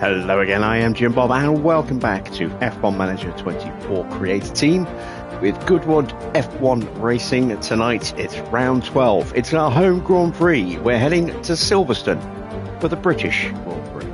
Hello again, I am Jim Bob and welcome back to F1 Manager 24 Creator Team with Goodwood F1 Racing. Tonight it's round 12. It's our home Grand Prix. We're heading to Silverstone for the British Grand Prix.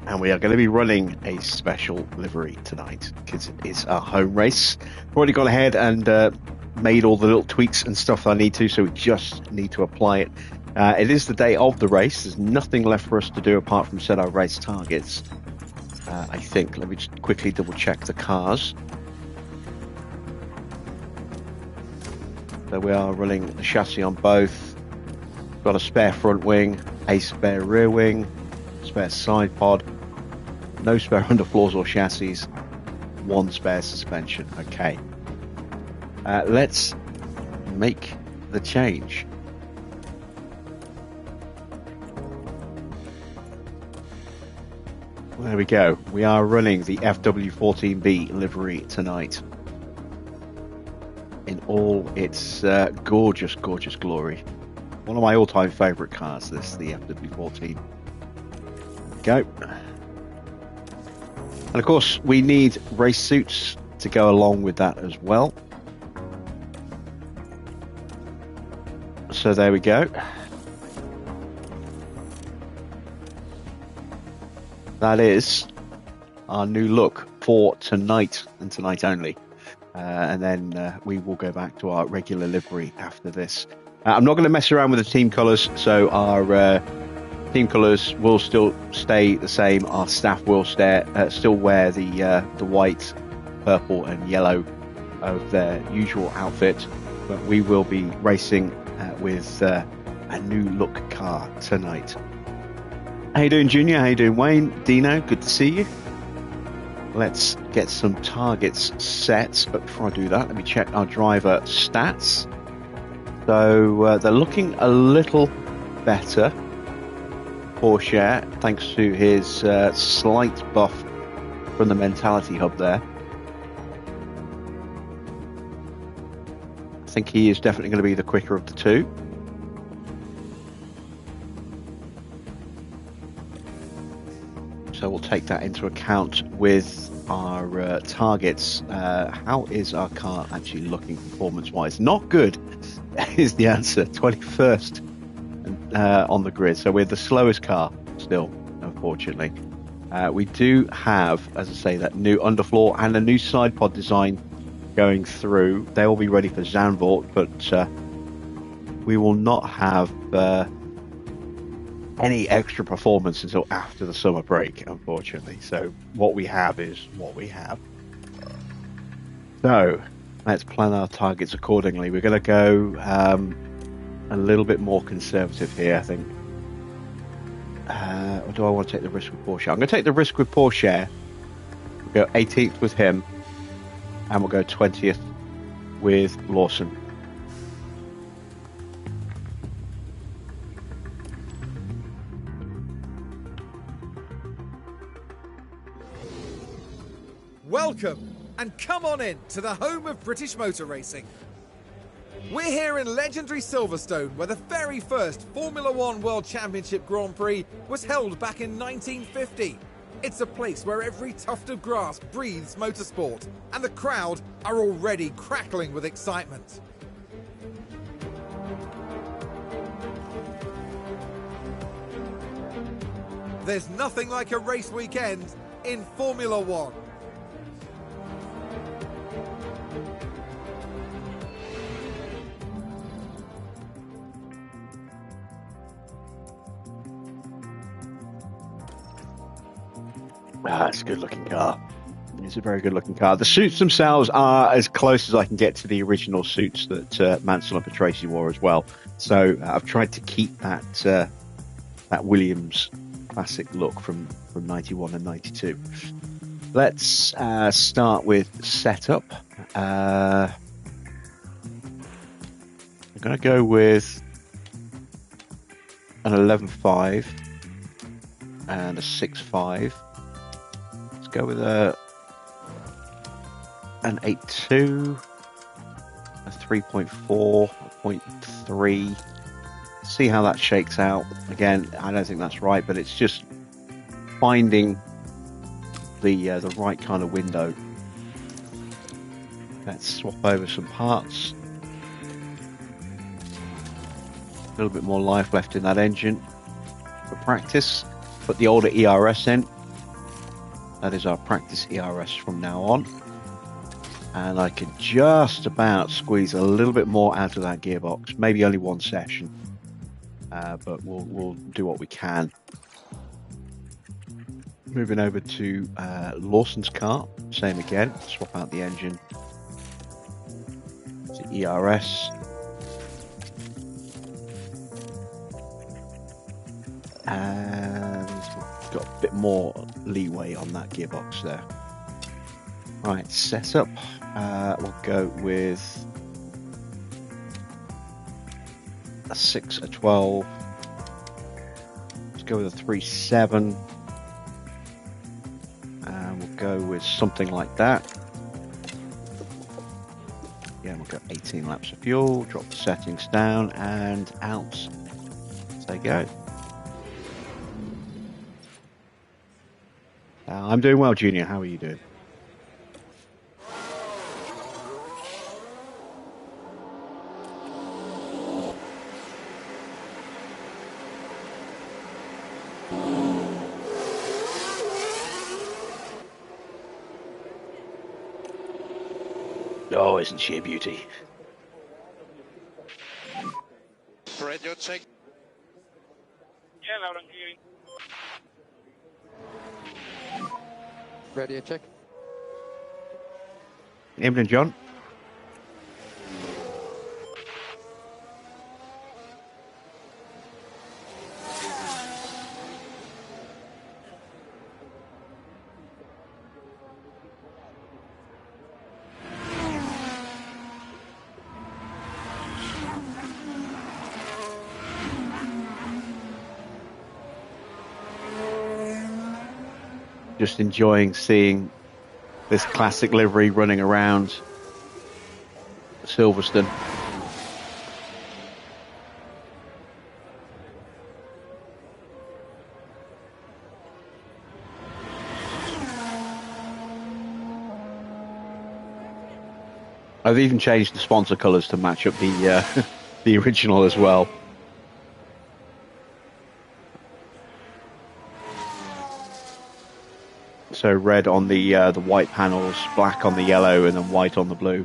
And we are going to be running a special livery tonight because it is our home race. I've already gone ahead and made all the little tweaks and stuff I need to, so we just need to apply it. It is the day of the race. There's nothing left for us to do apart from set our race targets. I think. Let me just quickly double check the cars. So we are running the chassis on both. Got a spare front wing, a spare rear wing, spare side pod, no spare underfloors or chassis, one spare suspension. Okay, let's make the change. There we go. We are running the FW14B livery tonight in all its gorgeous glory. One of my all-time favourite cars, this, the FW14. Go. And of course we need race suits to go along with that as well, so there we go. That is our new look for tonight and tonight only, and then we will go back to our regular livery after this. I'm not going to mess around with the team colours, so our team colours will still stay the same. Our staff will still wear the white, purple and yellow of their usual outfit, but we will be racing with a new look car tonight. How you doing, Junior? How you doing, Wayne? Dino, good to see you. Let's get some targets set, but before I do that, let me check our driver stats. So they're looking a little better. Porsche, thanks to his slight buff from the mentality hub there. I think he is definitely going to be the quicker of the two. So we'll take that into account with our targets. How is our car actually looking performance-wise? Not good is the answer. 21st. On the grid, so we're the slowest car still, unfortunately. We do have, as I say, that new underfloor and a new side pod design going through. They will be ready for Zandvoort, but we will not have any extra performance until after the summer break, unfortunately. So what we have is what we have. So let's plan our targets accordingly. We're going to go a little bit more conservative here, I think. Or do I want to take the risk with Porsche? I'm going to take the risk with Porsche. We'll go 18th with him, and we'll go 20th with Lawson. Welcome, and come on in to the home of British motor racing. We're here in legendary Silverstone, where the very first Formula One World Championship Grand Prix was held back in 1950. It's a place where every tuft of grass breathes motorsport, and the crowd are already crackling with excitement. There's nothing like a race weekend in Formula One. It's a good looking car. It's a very good looking car. The suits themselves are as close as I can get to the original suits that Mansell and Patrese wore as well. So I've tried to keep that Williams classic look from 91 and 92. Let's start with setup. I'm going to go with an 11.5 and a 6.5. Go with a an 8.2, a 3.4, a 0.3. See how that shakes out. Again, I don't think that's right, but it's just finding the right kind of window. Let's swap over some parts. A little bit more life left in that engine for practice. Put the older ERS in. That is our practice ERS from now on. And I can just about squeeze a little bit more out of that gearbox. Maybe only one session, but we'll do what we can. Moving over to Lawson's car. Same again. Swap out the engine to ERS. And we've got a bit more leeway on that gearbox there. Right, setup. We'll go with a 6, a 12. Let's go with a 3.7. And we'll go with something like that. Yeah, we'll go 18 laps of fuel, drop the settings down, and out they go. I'm doing well, Junior. How are you doing? Oh, isn't she a beauty? Radio check. Yeah, loud and clear. Radio check. Evening, John. Just enjoying seeing this classic livery running around Silverstone. I've even changed the sponsor colours to match up the the original as well. So red on the white panels, black on the yellow, and then white on the blue.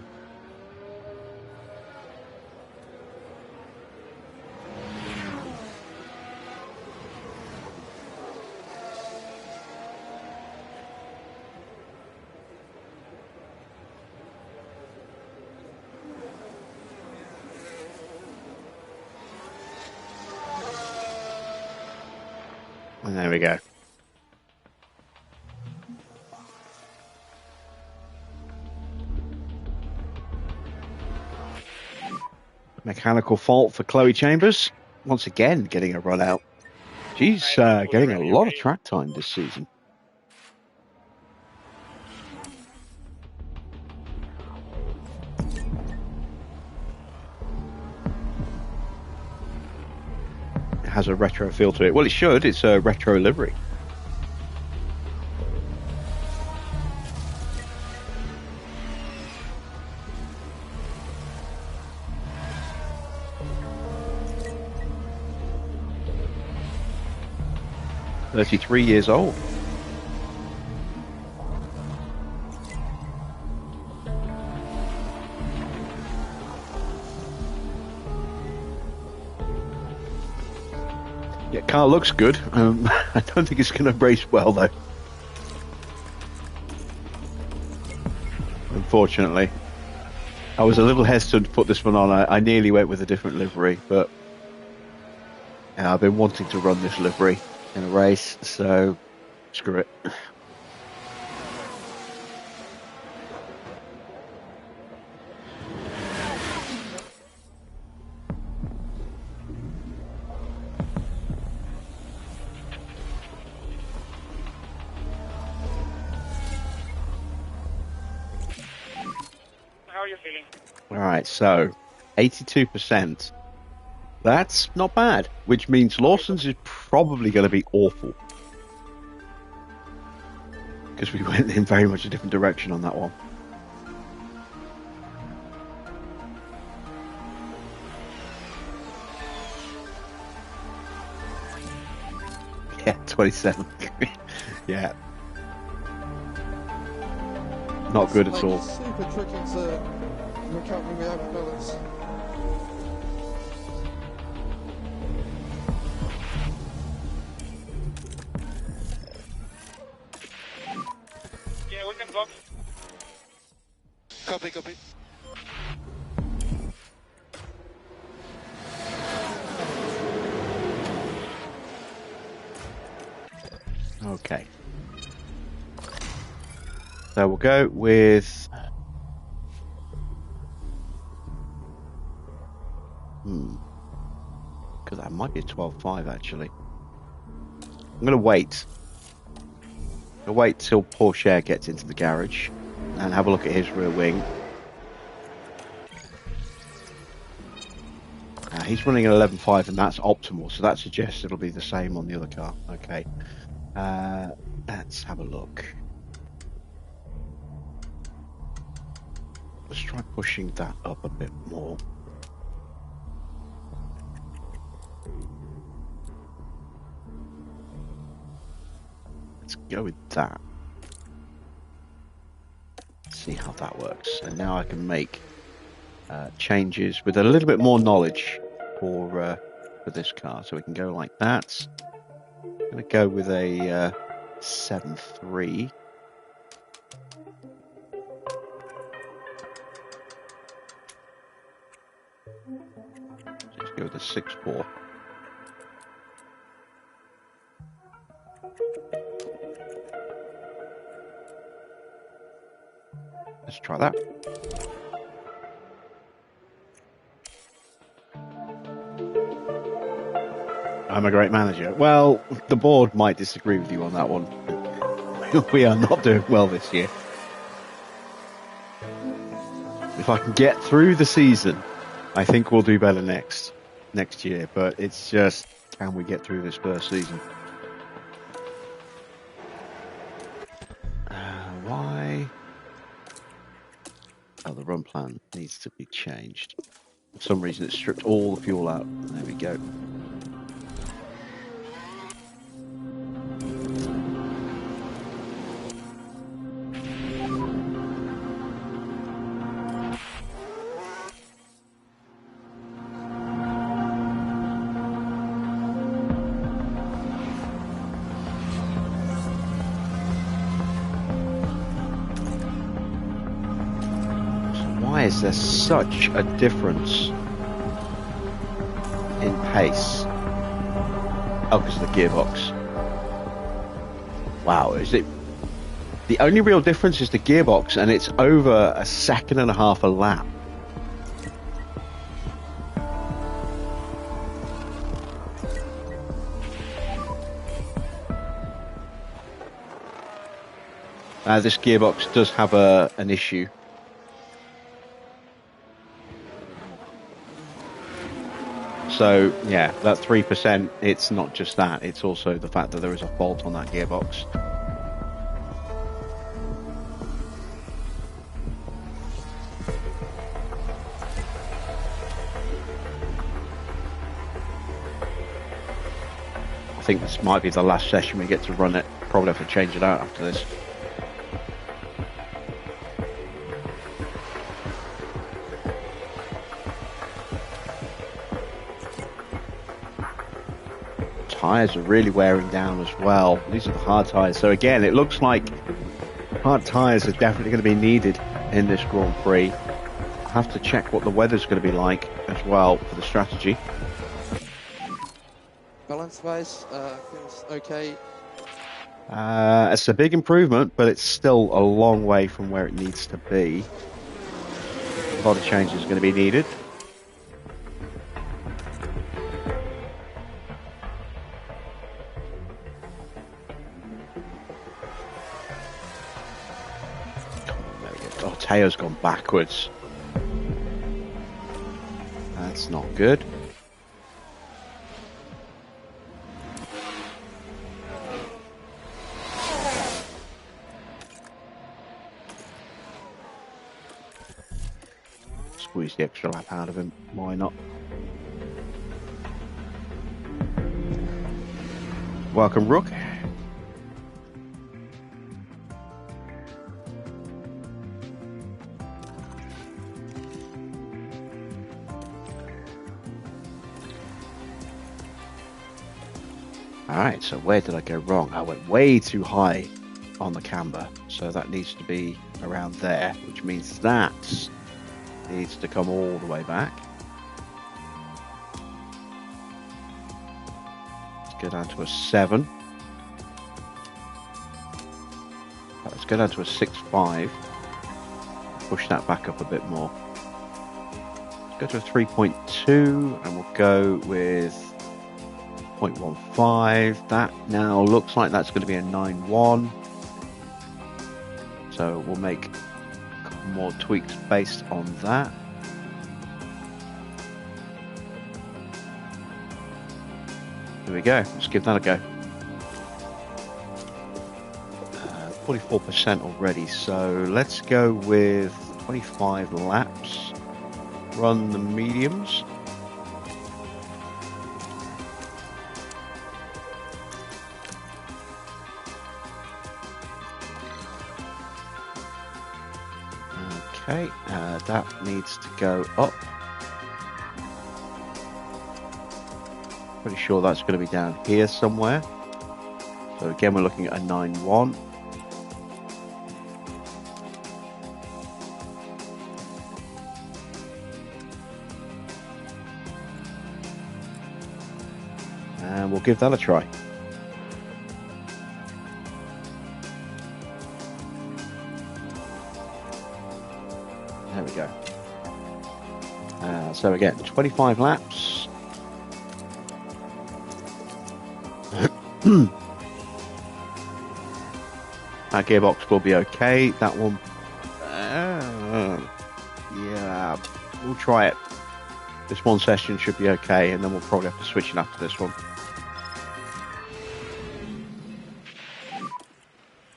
And there we go. Mechanical fault for Chloe Chambers. Once again, getting a run out. She's getting a lot of track time this season. It has a retro feel to it. Well, it should. It's a retro livery. "33 years old. Yeah, car looks good. I don't think it's going to race well, though. Unfortunately. I was a little hesitant to put this one on. I nearly went with a different livery, but I've been wanting to run this livery in a race, so screw it. are you feeling? All right, so 82%. That's not bad, which means Lawson's is probably going to be awful. Because we went in very much a different direction on that one. Yeah, 27. Yeah. Not good at all. Super tricky to recover without balance. Yeah, we can talk. Copy, copy. Okay. So we'll go with... Because that might be a 12.5 actually. I'm going to wait. I'll wait till Porsche gets into the garage and have a look at his rear wing. He's running an 11.5 and that's optimal, so that suggests it'll be the same on the other car. Okay. Let's have a look. Let's try pushing that up a bit more. Let's go with that. See how that works. And now I can make changes with a little bit more knowledge for this car. So we can go like that. I'm going to go with a 7.3. Let's go with a 6.4. Let's try that. I'm a great manager. Well, the board might disagree with you on that one. We are not doing well this year. If I can get through the season, I think we'll do better next year. But it's just, can we get through this first season? Why? Oh, the run plan needs to be changed. For some reason, it stripped all the fuel out. There we go. Why is there such a difference in pace? Oh, because of the gearbox. Wow, is it? The only real difference is the gearbox, and it's over 1.5 seconds a lap. This gearbox does have an issue. So, yeah, that 3%, it's not just that, it's also the fact that there is a fault on that gearbox. I think this might be the last session we get to run it. Probably have to change it out after this. Tyres are really wearing down as well. These are the hard tyres. So again, it looks like hard tyres are definitely going to be needed in this Grand Prix. I'll have to check what the weather's going to be like as well for the strategy. Balance-wise, feels okay. It's a big improvement, but it's still a long way from where it needs to be. A lot of changes are going to be needed. Tayo's gone backwards. That's not good. Squeeze the extra lap out of him. Why not? Welcome, Rook. Alright, so where did I go wrong? I went way too high on the camber, so that needs to be around there, which means that needs to come all the way back. Let's go down to a 7. Let's go down to a 6.5. Push that back up a bit more. Let's go to a 3.2 and we'll go with 0.15. That now looks like that's going to be a 9.1. So we'll make a couple more tweaks based on that. There we go. Let's give that a go. 44% already. So let's go with 25 laps. Run the mediums. Okay, that needs to go up. Pretty sure that's going to be down here somewhere. So again, we're looking at a 9.1. And we'll give that a try. There we go. So again, 25 laps. Our gearbox will be okay. That one, yeah, we'll try it. This one session should be okay, and then we'll probably have to switch it after this one.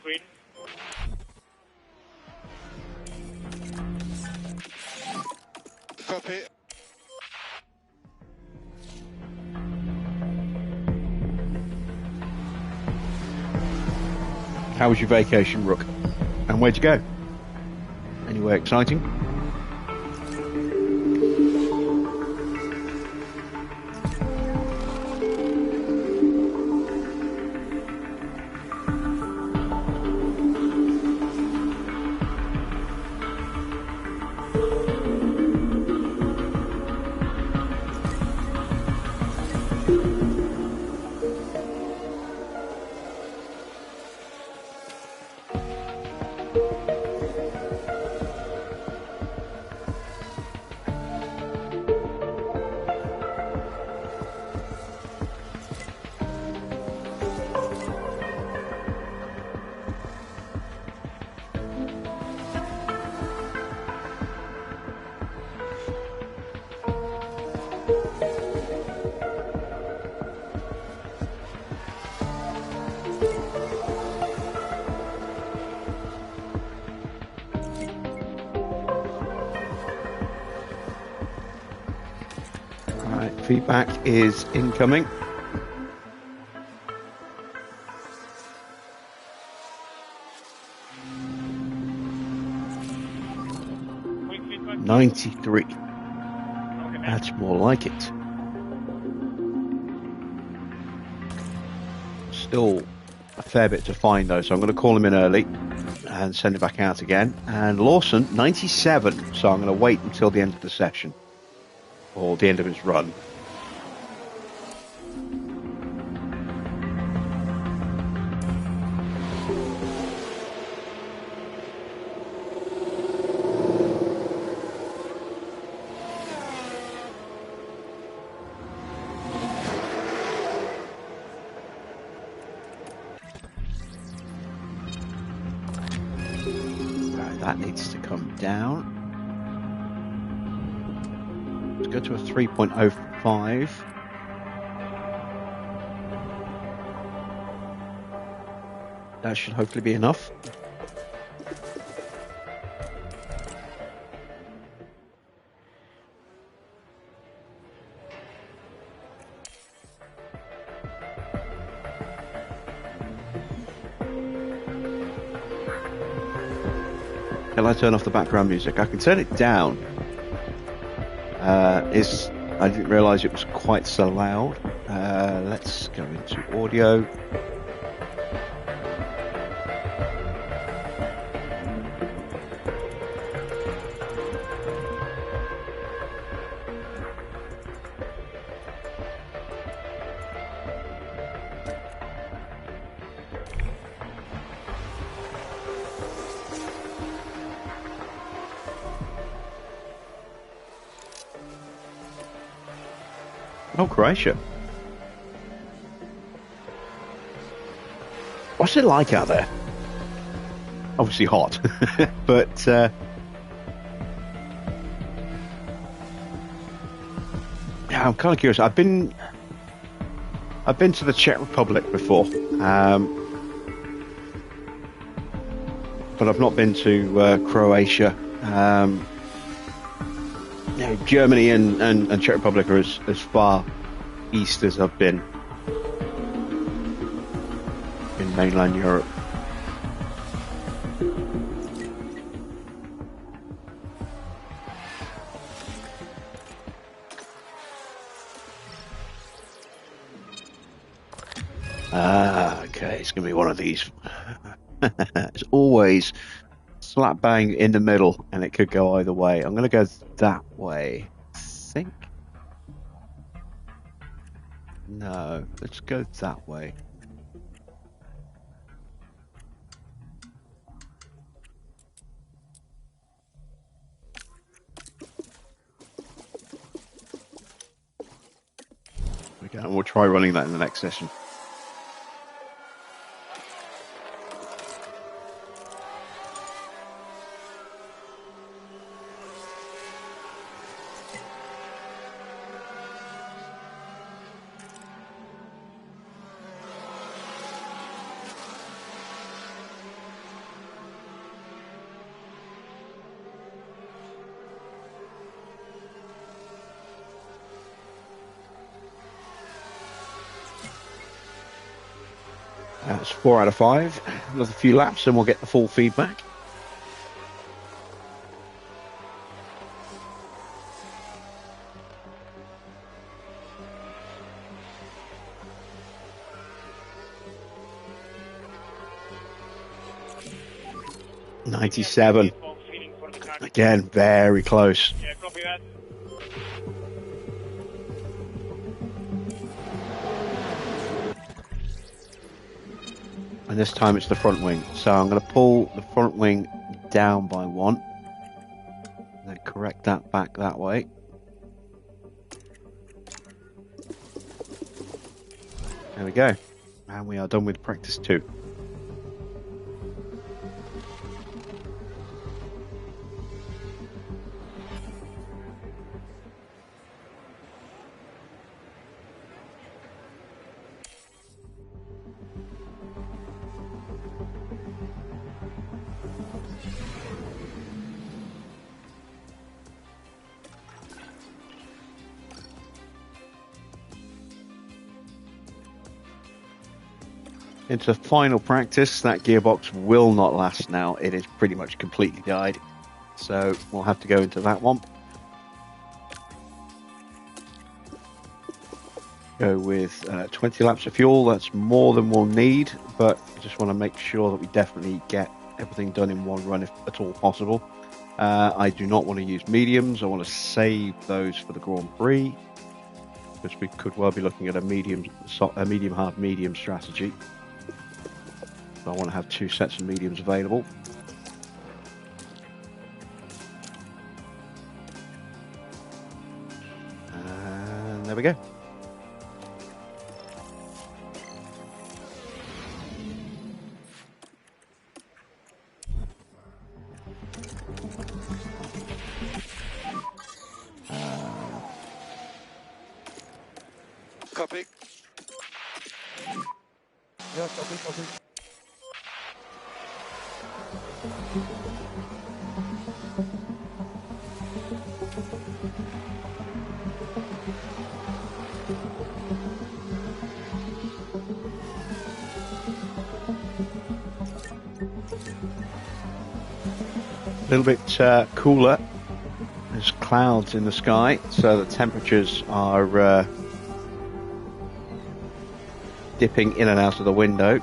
Green. Copy. How was your vacation, Rook? And where'd you go? Anywhere exciting? Feedback is incoming. Quick feedback. 93. Okay. That's more like it. Still a fair bit to find though, so I'm going to call him in early and send it back out again. And Lawson, 97. So I'm going to wait until the end of the session or the end of his run. That needs to come down. Let's go to a 3.05. That should hopefully be enough. Can I turn off the background music? I can turn it down. I didn't realise it was quite so loud. Let's go into audio. Oh, Croatia. What's it like out there? Obviously hot, but yeah, I'm kind of curious. I've been to the Czech Republic before, but I've not been to Croatia. Germany and Czech Republic are as far east as I've been in mainland Europe. Okay, it's going to be one of these. It's always slap bang in the middle, and it could go either way. I'm going to go that way, I think. No, let's go that way. Okay, and we'll try running that in the next session. That's 4 out of 5. Another few laps and we'll get the full feedback. .97. Again, very close. Yeah, copy that. And this time it's the front wing. So I'm going to pull the front wing down by 1. And then correct that back that way. There we go. And we are done with practice 2. Into final practice. That gearbox will not last now. It is pretty much completely died. So we'll have to go into that one. Go with 20 laps of fuel. That's more than we'll need, but I just want to make sure that we definitely get everything done in one run if at all possible. I do not want to use mediums. I want to save those for the Grand Prix, because we could well be looking at a medium hard medium strategy. So I want to have 2 sets of mediums available. And there we go. Copy. Yeah, copy, copy. A little bit cooler. There's clouds in the sky, so the temperatures are dipping in and out of the window.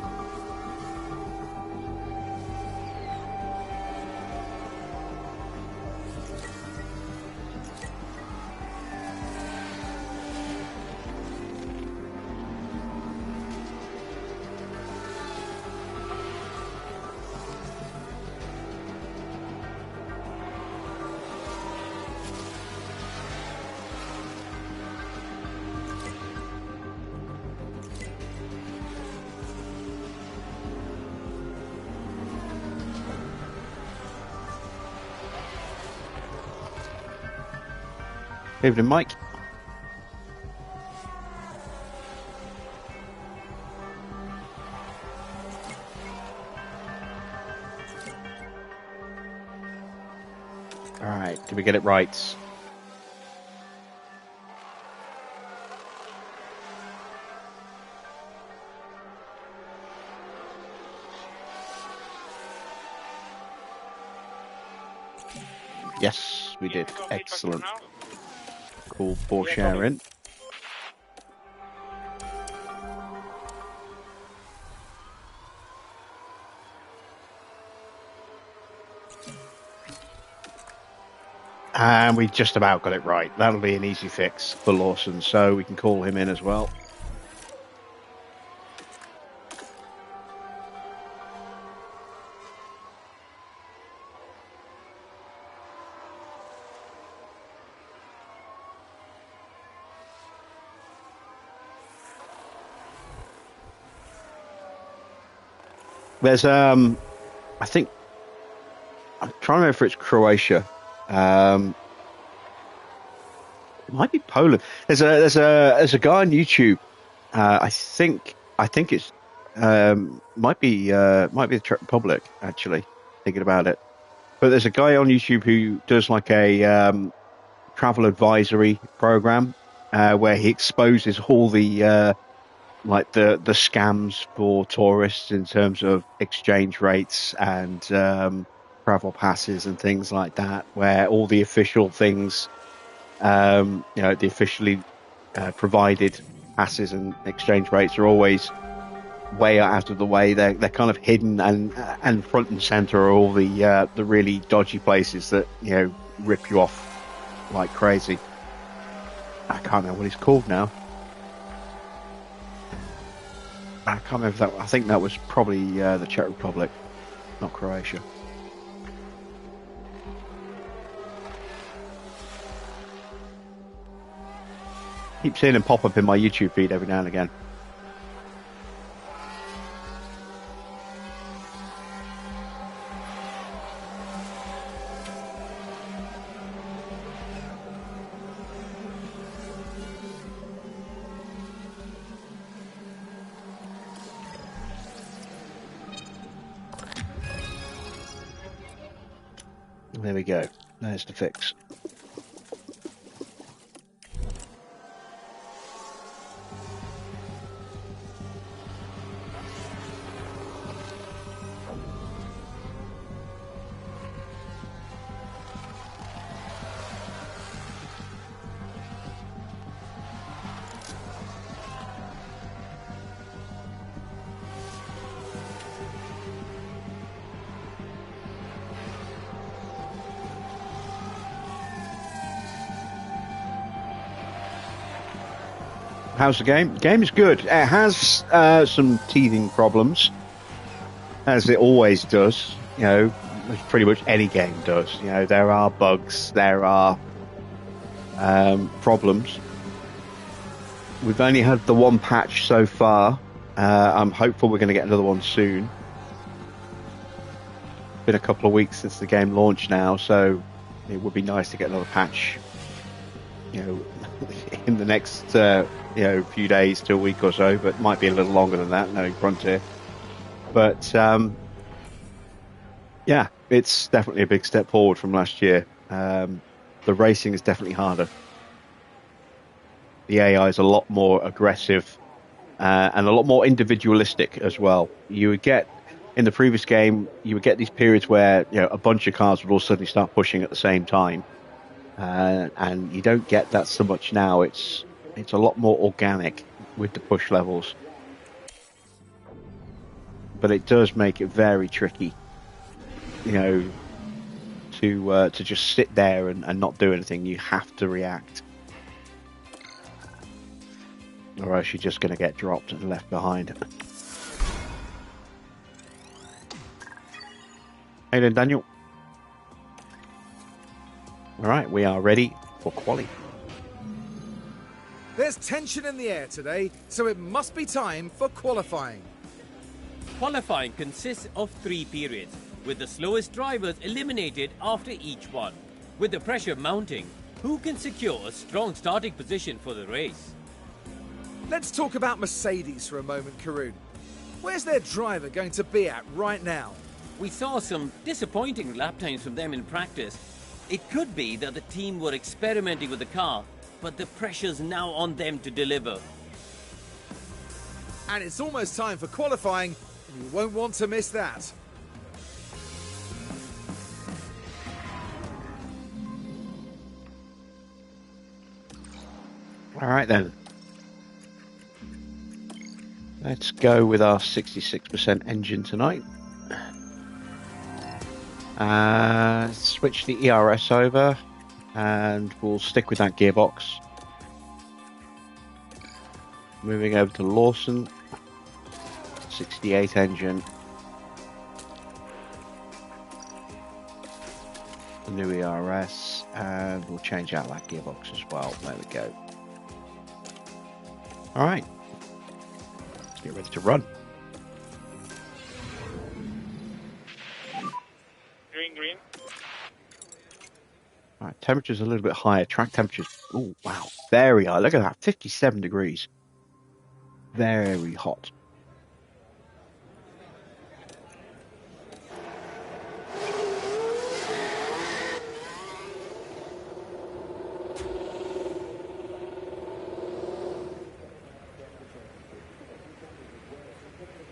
Evening, Mike. All right, did we get it right? Yes, we did. Excellent. Cool for sharing. And we just about got it right. That'll be an easy fix for Lawson, so we can call him in as well. There's I think I'm trying to remember if it's Croatia. It might be Poland. There's a guy on YouTube. I think it's might be the Czech Republic, actually, thinking about it. But there's a guy on YouTube who does like a travel advisory program where he exposes all the like the scams for tourists in terms of exchange rates and travel passes and things like that, where all the official things, the officially provided passes and exchange rates are always way out of the way. They're kind of hidden, and front and center are all the really dodgy places that rip you off like crazy. I can't remember what he's called now. I can't remember that. I think that was probably the Czech Republic, not Croatia. Keep seeing him pop up in my YouTube feed every now and again. There we go. There's the fix. How's the game? The game is good. It has some teething problems, as it always does. As pretty much any game does. There are bugs, there are problems. We've only had the one patch so far. I'm hopeful we're going to get another one soon. It's been a couple of weeks since the game launched now, so it would be nice to get another patch you know, in the next few days to a week or so, but it might be a little longer than that, knowing Frontier. But yeah, it's definitely a big step forward from last year. The racing is definitely harder. The AI is a lot more aggressive and a lot more individualistic as well. You would get in the previous game, you would get these periods where a bunch of cars would all suddenly start pushing at the same time, and you don't get that so much now. It's a lot more organic with the push levels, but it does make it very tricky, to just sit there and not do anything. You have to react, or else you're just going to get dropped and left behind. Hey then, Daniel. All right, we are ready for quali. There's tension in the air today, so it must be time for qualifying. Qualifying consists of 3 periods, with the slowest drivers eliminated after each one. With the pressure mounting, who can secure a strong starting position for the race? Let's talk about Mercedes for a moment, Karun. Where's their driver going to be at right now? We saw some disappointing lap times from them in practice. It could be that the team were experimenting with the car, but the pressure's now on them to deliver. And it's almost time for qualifying, and you won't want to miss that. All right then. Let's go with our 66% engine tonight. Switch the ERS over, and we'll stick with that gearbox. Moving over to Lawson, 68 engine. The new ERS, and we'll change out that gearbox as well. There we go. All right, let's get ready to run. Green. All right, temperature's a little bit higher. Track temperatures, oh wow, very high. Look at that, 57 degrees. Very hot.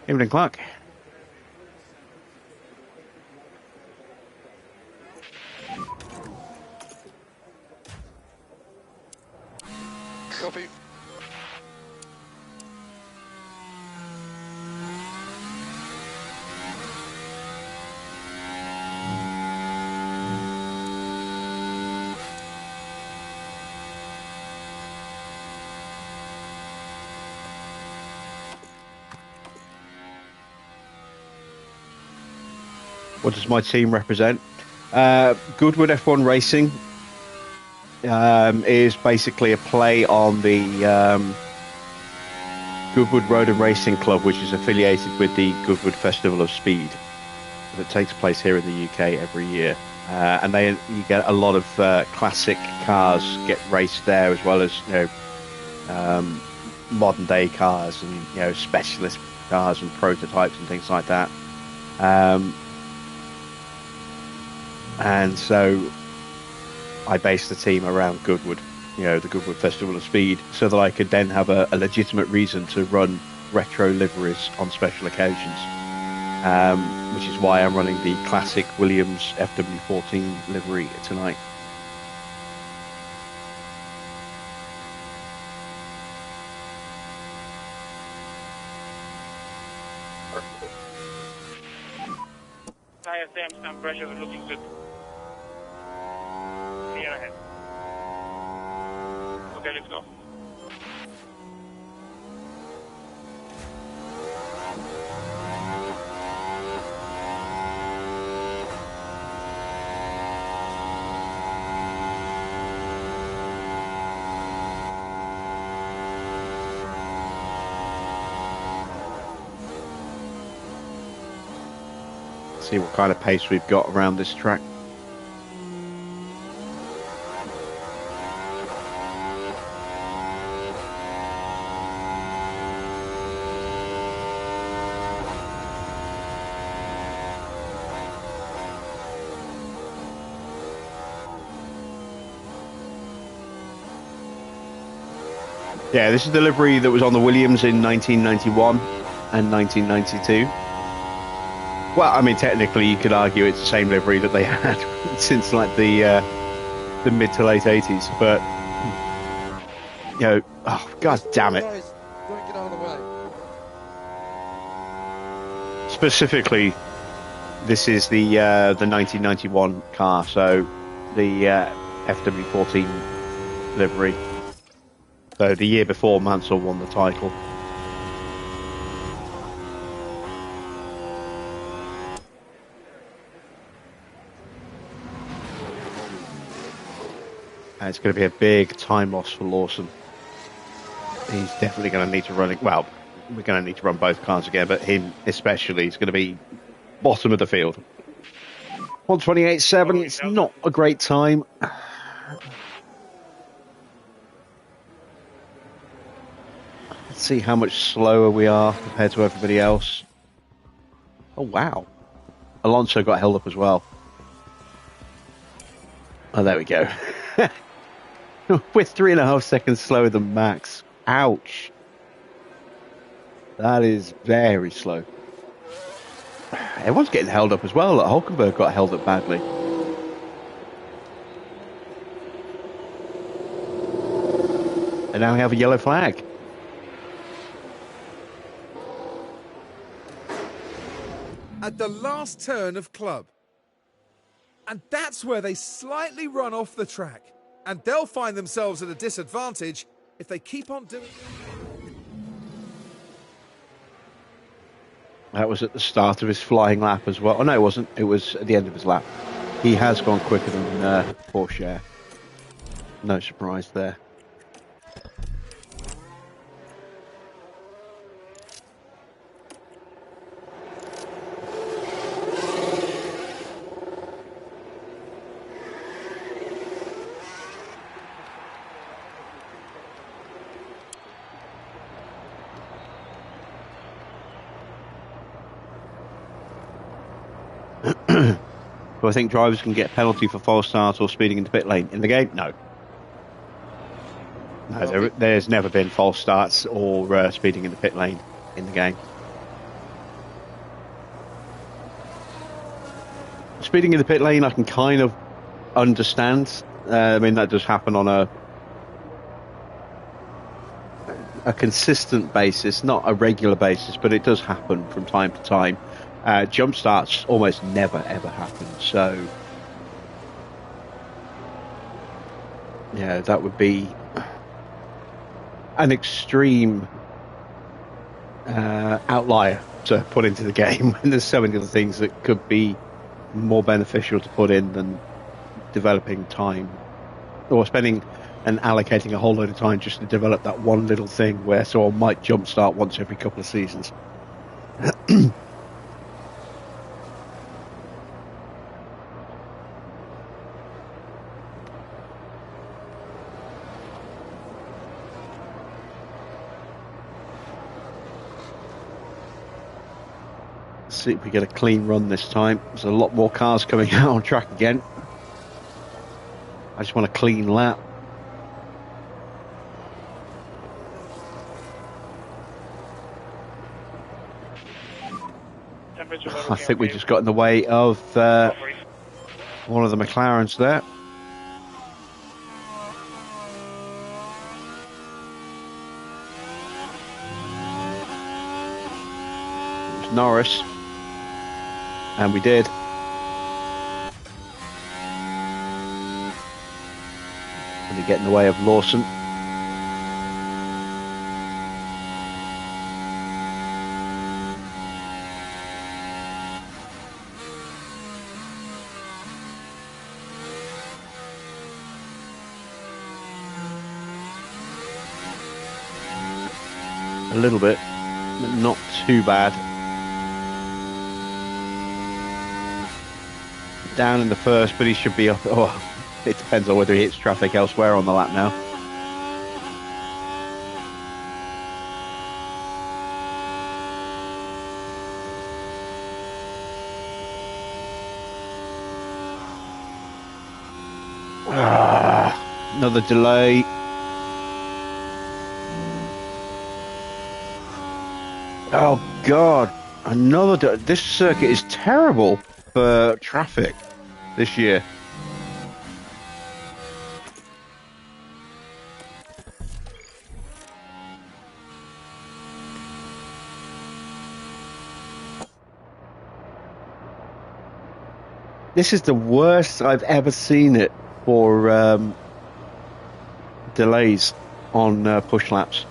Evening, Clark. Copy. What does my team represent? Goodwood F1 Racing is basically a play on the Goodwood Road and Racing Club, which is affiliated with the Goodwood Festival of Speed that takes place here in the UK every year. And you get a lot of classic cars get raced there, as well as modern day cars and specialist cars and prototypes and things like that. And so I based the team around Goodwood, the Goodwood Festival of Speed, so that I could then have a legitimate reason to run retro liveries on special occasions, which is why I'm running the classic Williams FW14 livery tonight. Tyre stamp pressures are looking good. Clear ahead. Okay, let's go. See what kind of pace we've got around this track. Yeah, this is the livery that was on the Williams in 1991 and 1992. Well, I mean, technically, you could argue it's the same livery that they had since like the mid to late 80s. But you know, oh god damn it! Guys, don't get out of the way. Specifically, this is the 1991 car, so the FW14 livery. So the year before Mansell won the title. And it's going to be a big time loss for Lawson. He's definitely going to need to run it. Well, we're going to need to run both cars again, but him especially is going to be bottom of the field. 128.7, it's not a great time. Let's see how much slower we are compared to everybody else. Oh, wow. Alonso got held up as well. Oh, there we go. We're 3.5 seconds slower than Max. Ouch. That is very slow. Everyone's getting held up as well. Hulkenberg got held up badly. And now we have a yellow flag. At the last turn of club. And that's where they slightly run off the track. And they'll find themselves at a disadvantage if they keep on doing... That was at the start of his flying lap as well. Oh, no, it wasn't. It was at the end of his lap. He has gone quicker than Porsche. No surprise there. Do I think drivers can get a penalty for false start or speeding into pit lane in the game? No. No, there's never been false starts or speeding into pit lane in the game. Speeding in the pit lane, I can kind of understand. I mean, that does happen on a consistent basis, not a regular basis, but it does happen from time to time. Jump starts almost never ever happen, so yeah, that would be an extreme outlier to put into the game. And there's so many other things that could be more beneficial to put in than developing time or spending and allocating a whole load of time just to develop that one little thing where someone might jump start once every couple of seasons. See if we get a clean run this time. There's a lot more cars coming out on track again. I just want a clean lap. I think we just got in the way of one of the McLarens there. It was Norris. And we did. And they get in the way of Lawson. A little bit, but not too bad. Down in the first, but he should be up. Oh, it depends on whether he hits traffic elsewhere on the lap now. Another delay. Oh God, another. This circuit is terrible for traffic this year. This is the worst I've ever seen it for delays on push laps.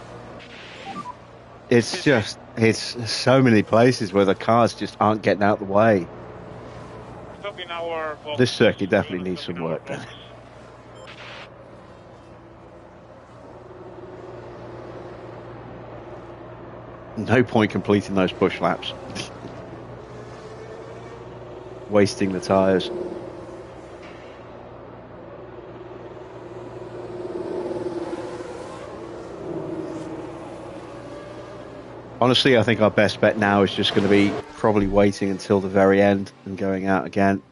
It's so many places where the cars just aren't getting out of the way. Stop in our box. This circuit definitely needs some work done. No point completing those push laps. Wasting the tyres. Honestly, I think our best bet now is just going to be probably waiting until the very end and going out again.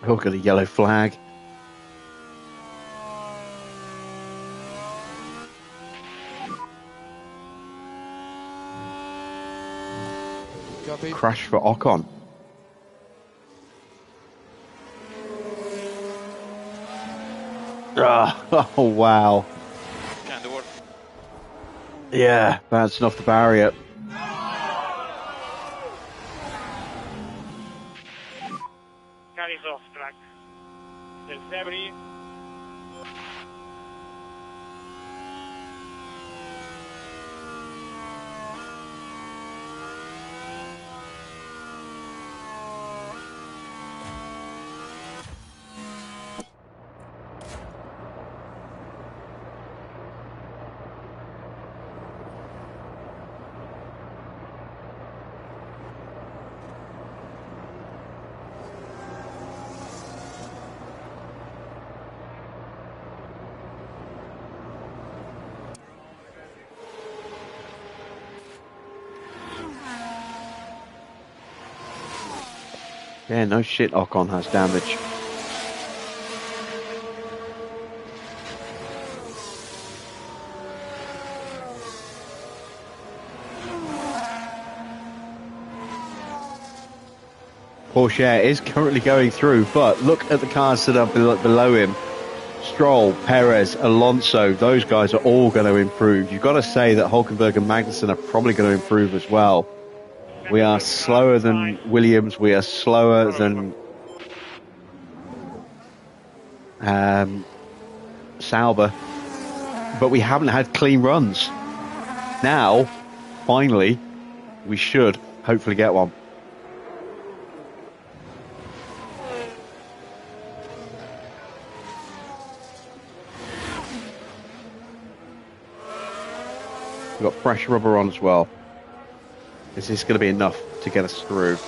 Oh, got a yellow flag. Copy. Crash for Ocon. Oh, wow. Can do work. Yeah, bouncing off the barrier. Carries off track. There's Livery. Yeah, no shit, Ocon has damage. Porsche is currently going through, but look at the cars that are below him. Stroll, Perez, Alonso, those guys are all going to improve. You've got to say that Hulkenberg and Magnussen are probably going to improve as well. We are slower than Williams. We are slower than Sauber. But we haven't had clean runs. Now, finally, we should hopefully get one. We've got fresh rubber on as well. Is this going to be enough to get us through?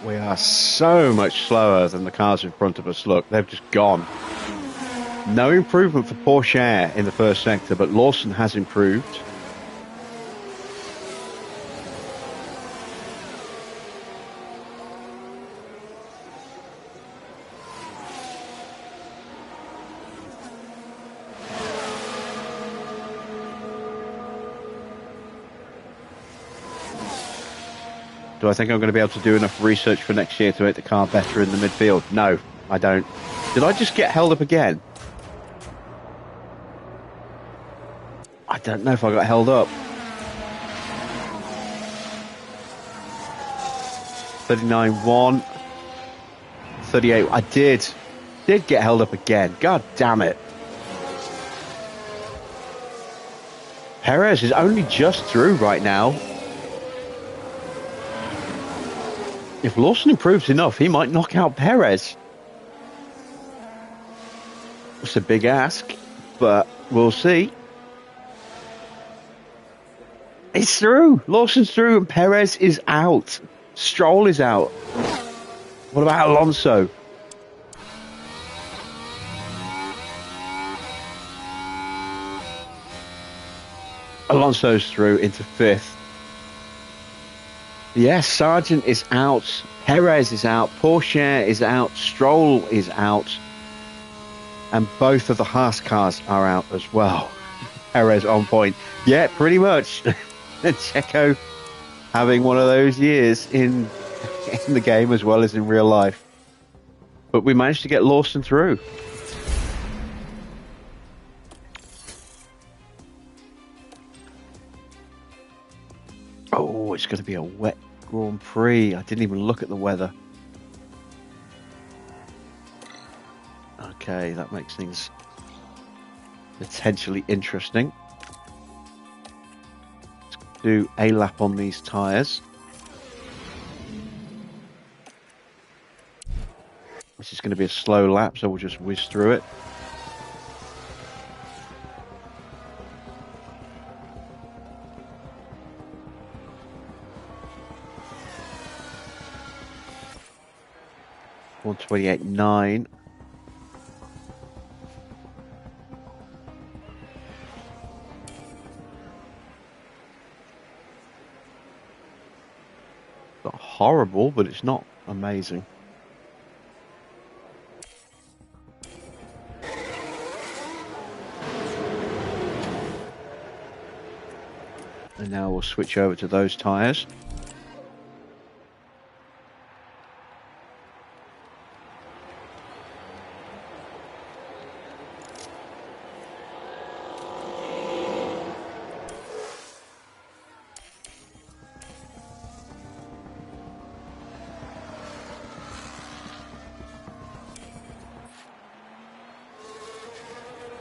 We are so much slower than the cars in front of us. Look, they've just gone. No improvement for Porsche in the first sector, but Lawson has improved. Do I think I'm going to be able to do enough research for next year to make the car better in the midfield? No, I don't. Did I just get held up again? I don't know if I got held up. 39-1. 38. I did get held up again. God damn it. Perez is only just through right now. If Lawson improves enough, he might knock out Perez. It's a big ask, but we'll see. It's through. Lawson's through and Perez is out. Stroll is out. What about Alonso? Alonso's through into 5th. Yes, Sargent is out. Perez is out. Pourchaire is out. Stroll is out. And both of the Haas cars are out as well. Perez on point. Yeah, pretty much. Checo having one of those years in the game as well as in real life. But we managed to get Lawson through. Oh, it's going to be a wet Grand Prix. I didn't even look at the weather. Okay, that makes things potentially interesting. Let's do a lap on these tyres. This is going to be a slow lap, so we'll just whiz through it. .128.9. Not horrible, but it's not amazing. And now we'll switch over to those tyres.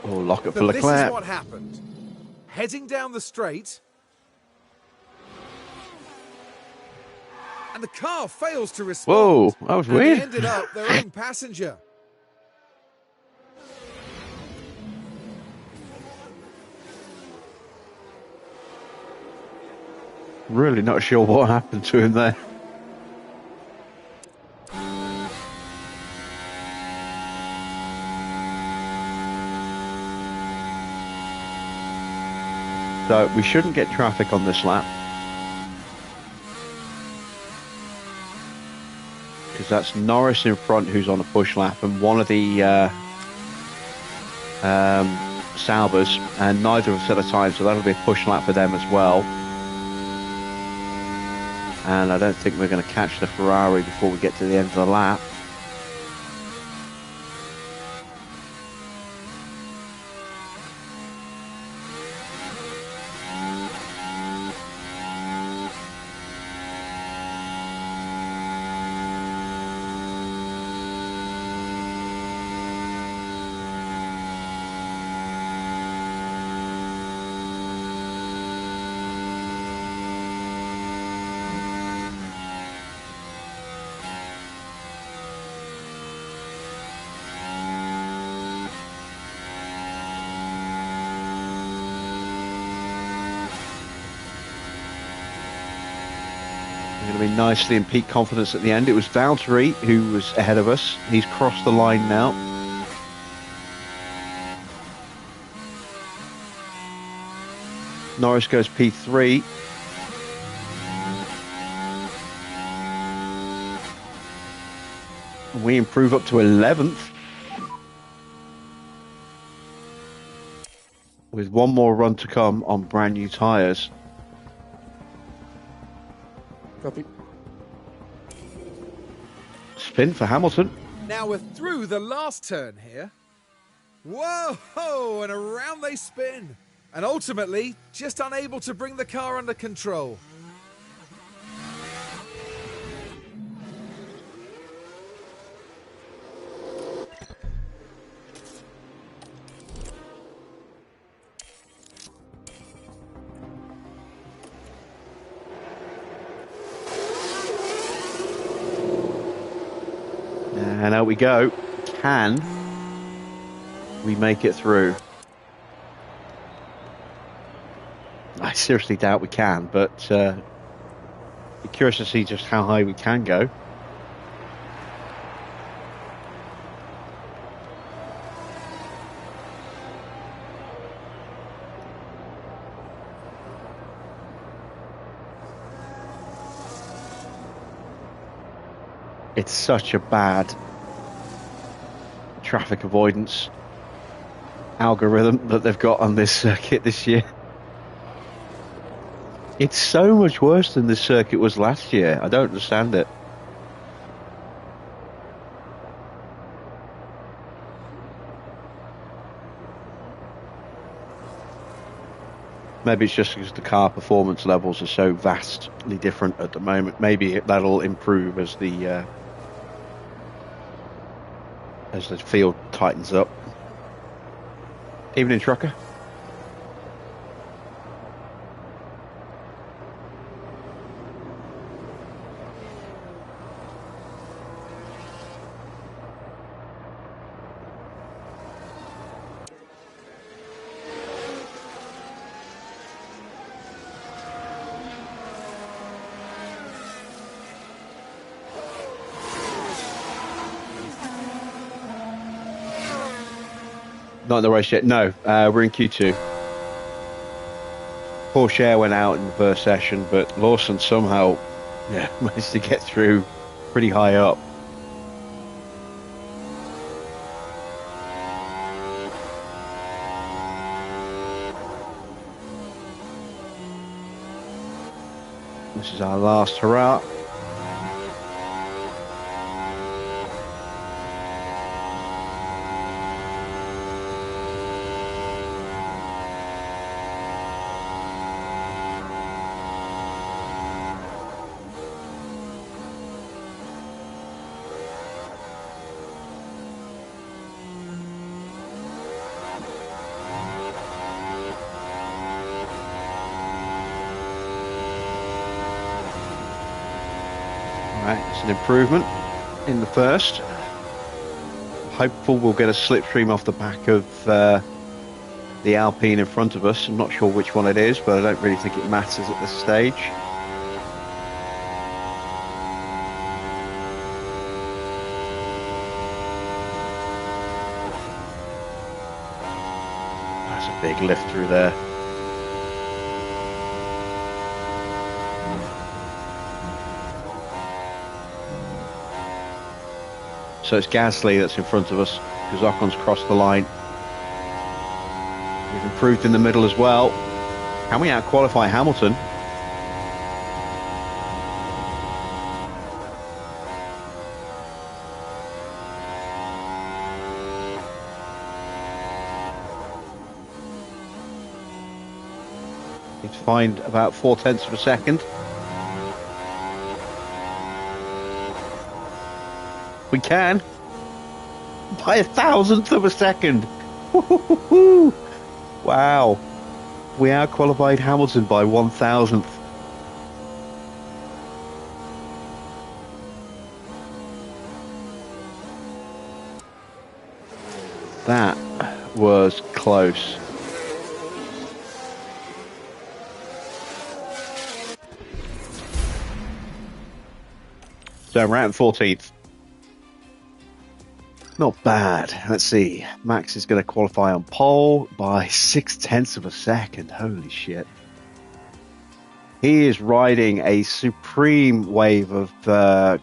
Oh, lock it for Leclerc. This is what happened. Heading down the straight. And the car fails to respond. Whoa, that was and weird. They ended up their own passenger. Really not sure what happened to him there. So we shouldn't get traffic on this lap. Because that's Norris in front who's on a push lap and one of the Saubers, and neither have set a time, so that'll be a push lap for them as well. And I don't think we're going to catch the Ferrari before we get to the end of the lap. Going to be nicely in peak confidence at the end. It was Valtteri who was ahead of us. He's crossed the line now. Norris goes P3. We improve up to 11th. With one more run to come on brand new tyres. Copy. Spin for Hamilton. Now we're through the last turn here. Whoa, and around they spin. And ultimately, just unable to bring the car under control. And out we go. Can we make it through? I seriously doubt we can, but be curious to see just how high we can go. It's such a bad traffic avoidance algorithm that they've got on this circuit this year. It's so much worse than this circuit was last year. I don't understand it. Maybe it's just because the car performance levels are so vastly different at the moment. Maybe that'll improve as the field tightens up. Evening, trucker. Not in the race yet. No, we're in Q2. Porsche went out in the first session, but Lawson somehow managed to get through pretty high up. This is our last hurrah. It's an improvement in the first. Hopeful we'll get a slipstream off the back of the Alpine in front of us. I'm not sure which one it is, but I don't really think it matters at this stage. That's a big lift through there. So it's Gasly that's in front of us because Ocon's crossed the line. We've improved in the middle as well. Can we out-qualify Hamilton? Need to find about 0.4 of a second. We can by 1,000th of a second. Wow, we out-qualified Hamilton by 1,000th. That was close. So we're at 14th. Not bad. Let's see. Max is going to qualify on pole by 0.6 of a second. Holy shit. He is riding a supreme wave of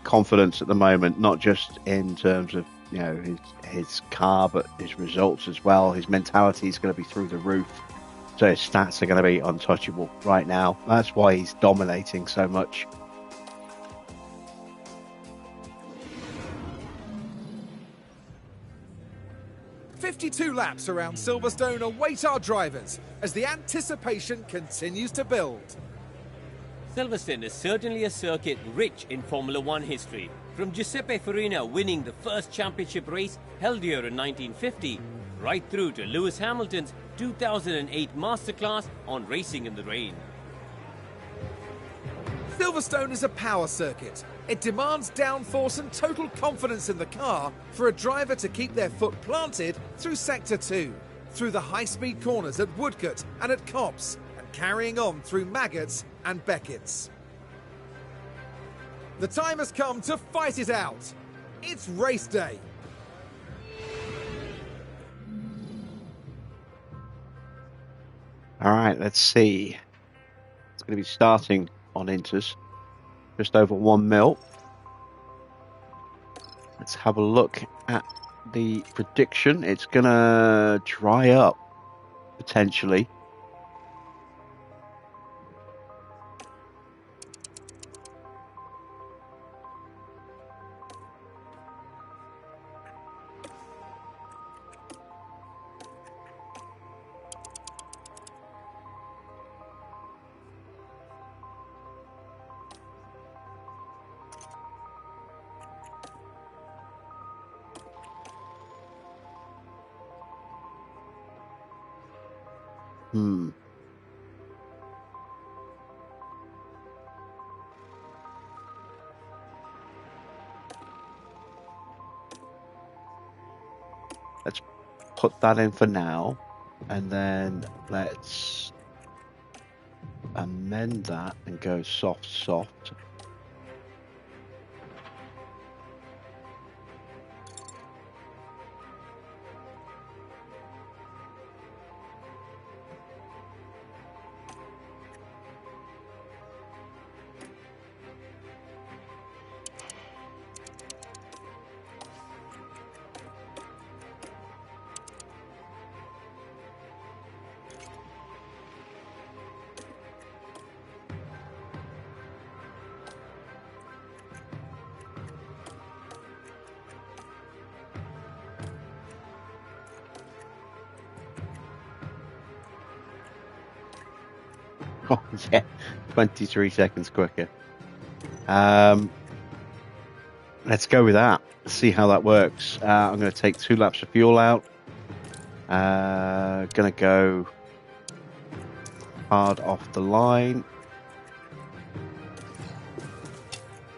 confidence at the moment, not just in terms of his car, but his results as well. His mentality is going to be through the roof. So his stats are going to be untouchable right now. That's why he's dominating so much. "52 laps around Silverstone await our drivers as the anticipation continues to build." Silverstone is certainly a circuit rich in Formula One history. From Giuseppe Farina winning the first championship race held here in 1950, right through to Lewis Hamilton's 2008 masterclass on racing in the rain. Silverstone is a power circuit. It demands downforce and total confidence in the car for a driver to keep their foot planted through Sector 2, through the high-speed corners at Woodcote and at Copse, and carrying on through Maggots and Beckett's. The time has come to fight it out. It's race day. All right, let's see. It's going to be starting on Inters, just over 1 mil. Let's have a look at the prediction. It's going to dry up, potentially. Let's put that in for now, and then let's amend that and go soft, soft. Oh, yeah, 23 seconds quicker. Let's go with that. See how that works. I'm going to take 2 laps of fuel out. Going to go hard off the line.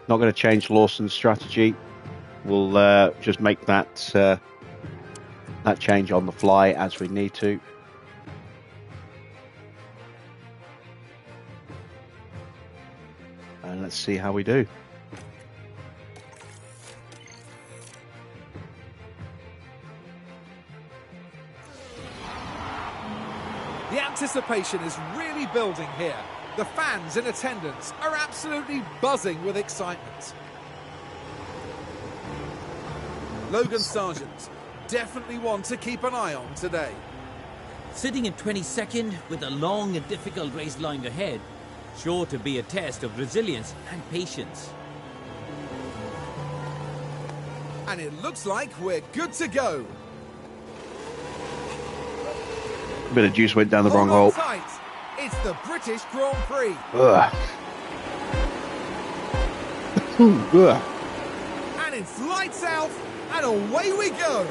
Not going to change Lawson's strategy. We'll just make that that change on the fly as we need to. And let's see how we do. The anticipation is really building here. The fans in attendance are absolutely buzzing with excitement. Logan Sargent, definitely one to keep an eye on today. Sitting in 22nd with a long and difficult race lying ahead, sure to be a test of resilience and patience. And it looks like we're good to go. A bit of juice went down the wrong Hold hole. on tight. It's the British Grand Prix. Ugh. Ugh. And it's lights out, and away we go.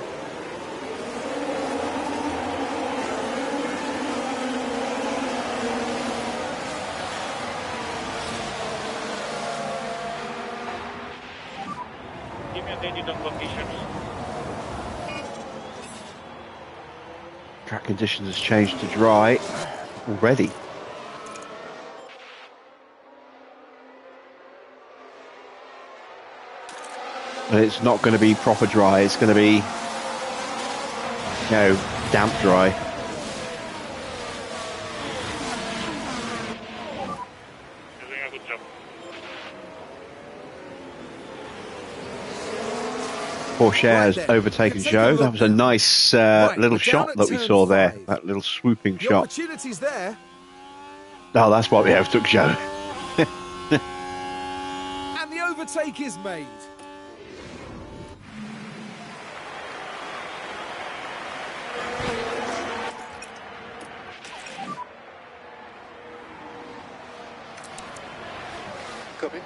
Give me a date on conditions. Track conditions has changed to dry already. But it's not going to be proper dry. It's going to be, damp dry. You're doing a good job. Porsche has Right then, overtaken let's take a Joe. look That was a now. nice Right, little we're shot down at that we turn saw there. 5. That little swooping The shot. opportunity's there, Oh, that's why we overtook Joe. and the overtake is made. Copy.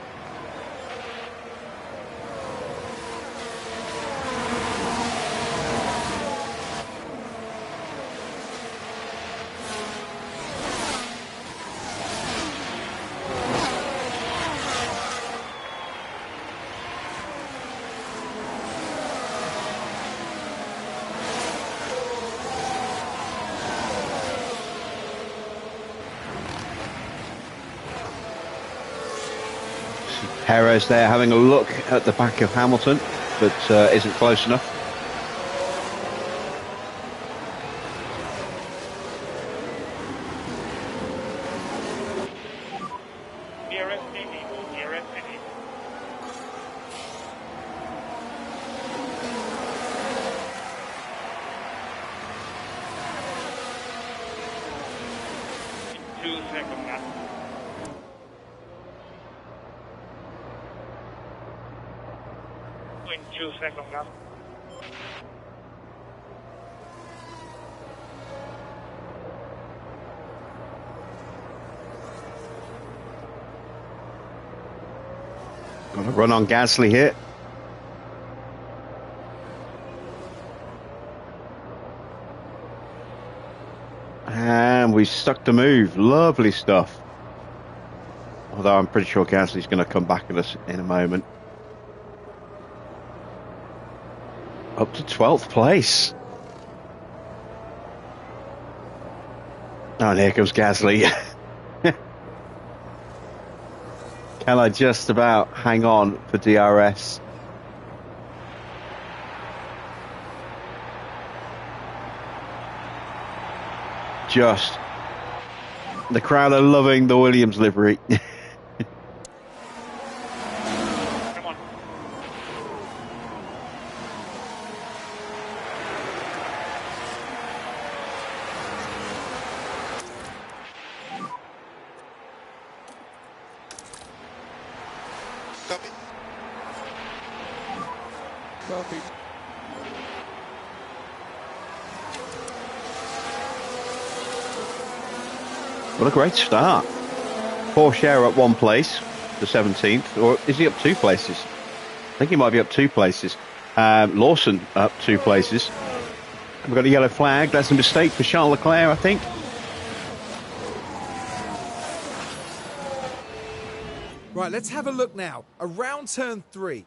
Perez there having a look at the back of Hamilton, but isn't close enough. Nearest city, nearest city. In 2 seconds left. In 2 seconds left. Got a run on Gasly here. And we stuck the move. Lovely stuff. Although I'm pretty sure Gasly's going to come back at us in a moment. Up to 12th place. Oh, and here comes Gasly. Can I just about hang on for DRS? Just. The crowd are loving the Williams livery. Come on. Copy. Copy. What a great start. Porsche up one place, the 17th, or is he up 2 places? I think he might be up 2 places. Lawson up 2 places. We've got a yellow flag. That's a mistake for Charles Leclerc, I think. Right, let's have a look now. Around turn 3.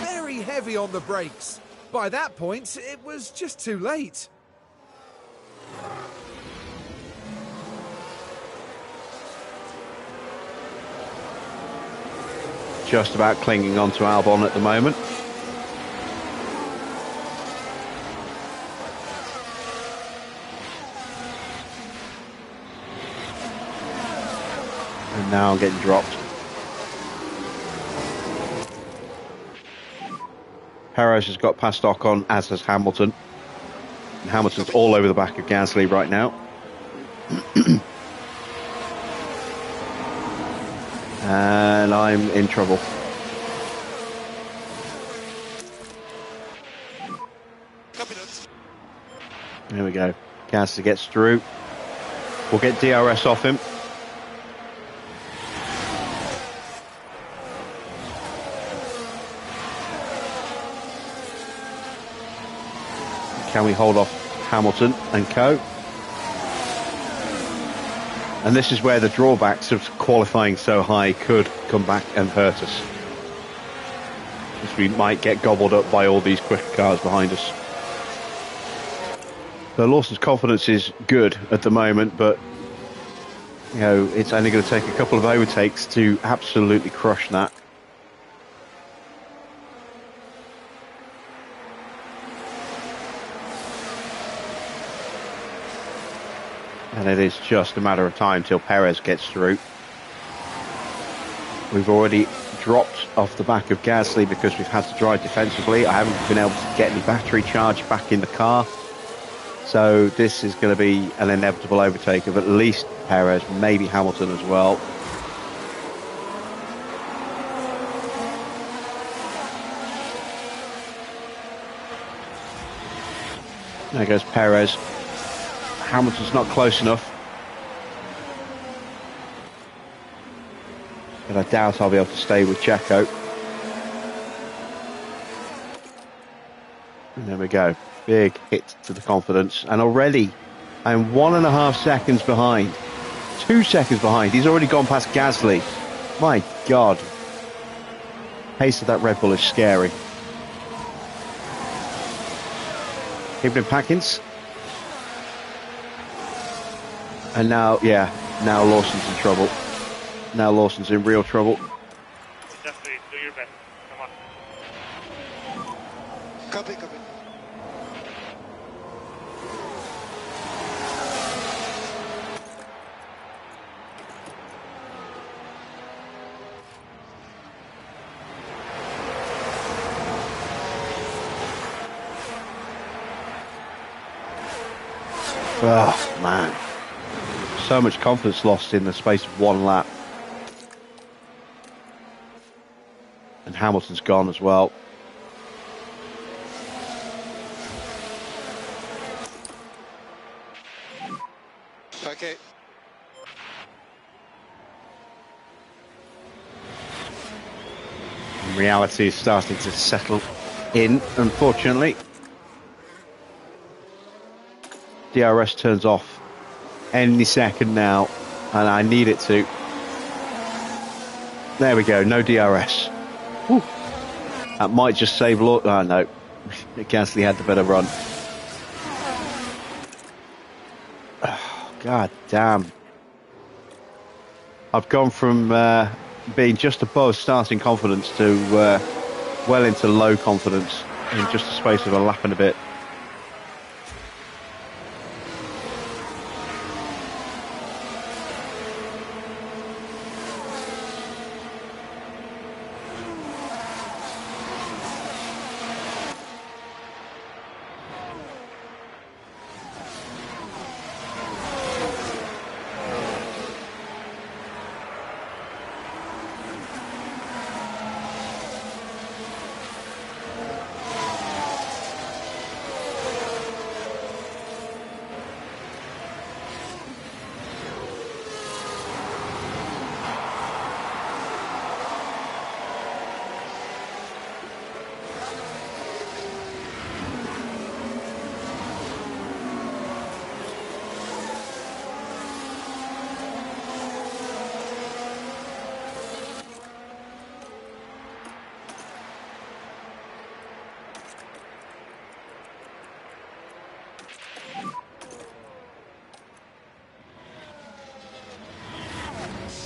Very heavy on the brakes. By that point, it was just too late. Just about clinging onto Albon at the moment. And now I'm getting dropped. Perez has got past Ocon, as has Hamilton. And Hamilton's all over the back of Gasly right now. And I'm in trouble. Copy that. There we go. Gasly gets through. We'll get DRS off him. Can we hold off Hamilton and co? And this is where the drawbacks of qualifying so high could come back and hurt us. Because we might get gobbled up by all these quick cars behind us. So Lawson's confidence is good at the moment, but you know, it's only going to take a couple of overtakes to absolutely crush that. And it is just a matter of time till Perez gets through. We've already dropped off the back of Gasly because we've had to drive defensively. I haven't been able to get any battery charge back in the car. So this is going to be an inevitable overtake of at least Perez, maybe Hamilton as well. There goes Perez. Hamilton's not close enough. But I doubt I'll be able to stay with Checo. And there we go. Big hit to the confidence. And already I'm 1.5 seconds behind. 2 seconds behind. He's already gone past Gasly. My God. Pace of that Red Bull is scary. Keeping Packins. And now, yeah, now Lawson's in trouble. Now Lawson's in real trouble. Just do it. Do your best. Come on. Copy, copy. Oh, man. So much confidence lost in the space of one lap. And Hamilton's gone as well. Okay. Reality is starting to settle in, unfortunately. DRS turns off any second now, and I need it to. There we go, no DRS. Whew. That might just save Law. Oh no, Gasly had the better run. Oh, God damn. I've gone from being just above starting confidence to well into low confidence in just a space of a lap and a bit.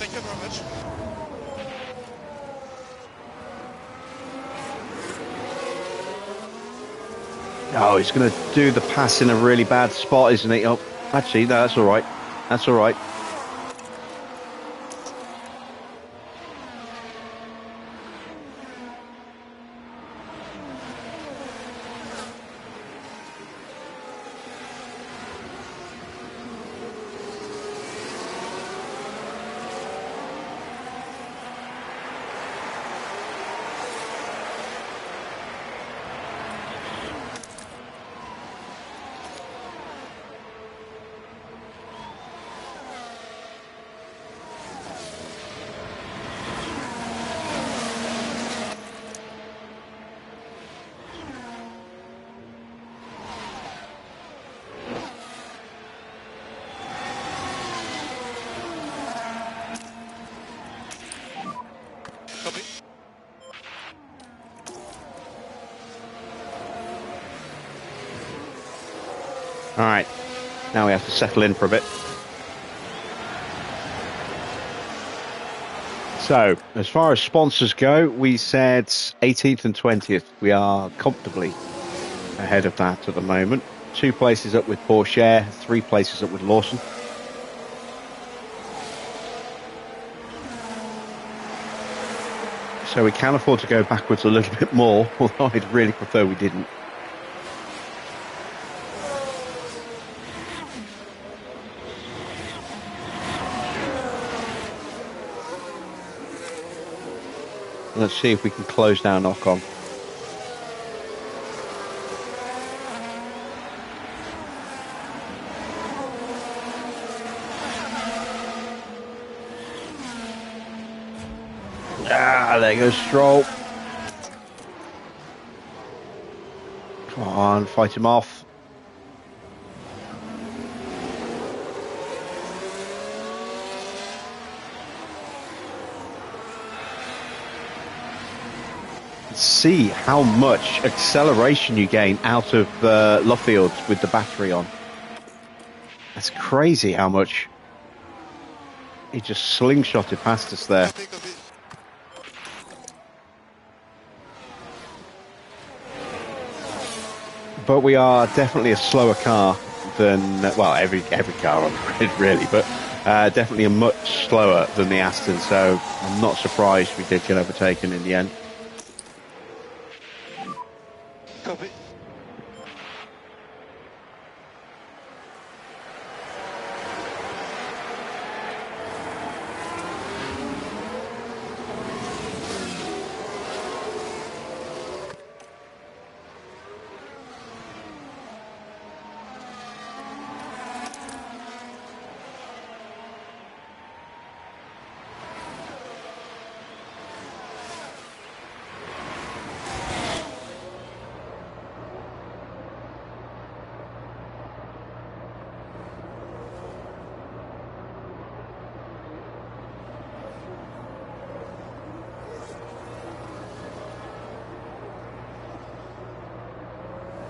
Thank you very much. Oh, he's going to do the pass in a really bad spot, isn't he? Oh, actually, no, that's all right. That's all right. Copy. All right. Now we have to settle in for a bit. So, as far as sponsors go, we said 18th and 20th. We are comfortably ahead of that at the moment. 2 places up with Porsche, 3 places up with Lawson. So we can afford to go backwards a little bit more, although I'd really prefer we didn't. Let's see if we can close down Ocon. Ah, there goes Stroll. Come on, fight him off. See how much acceleration you gain out of Luffield with the battery on. That's crazy how much. He just slingshotted past us there. Copy, copy. But we are definitely a slower car than, well, every car on the grid really, but definitely a much slower than the Aston, so I'm not surprised we did get overtaken in the end. Copy.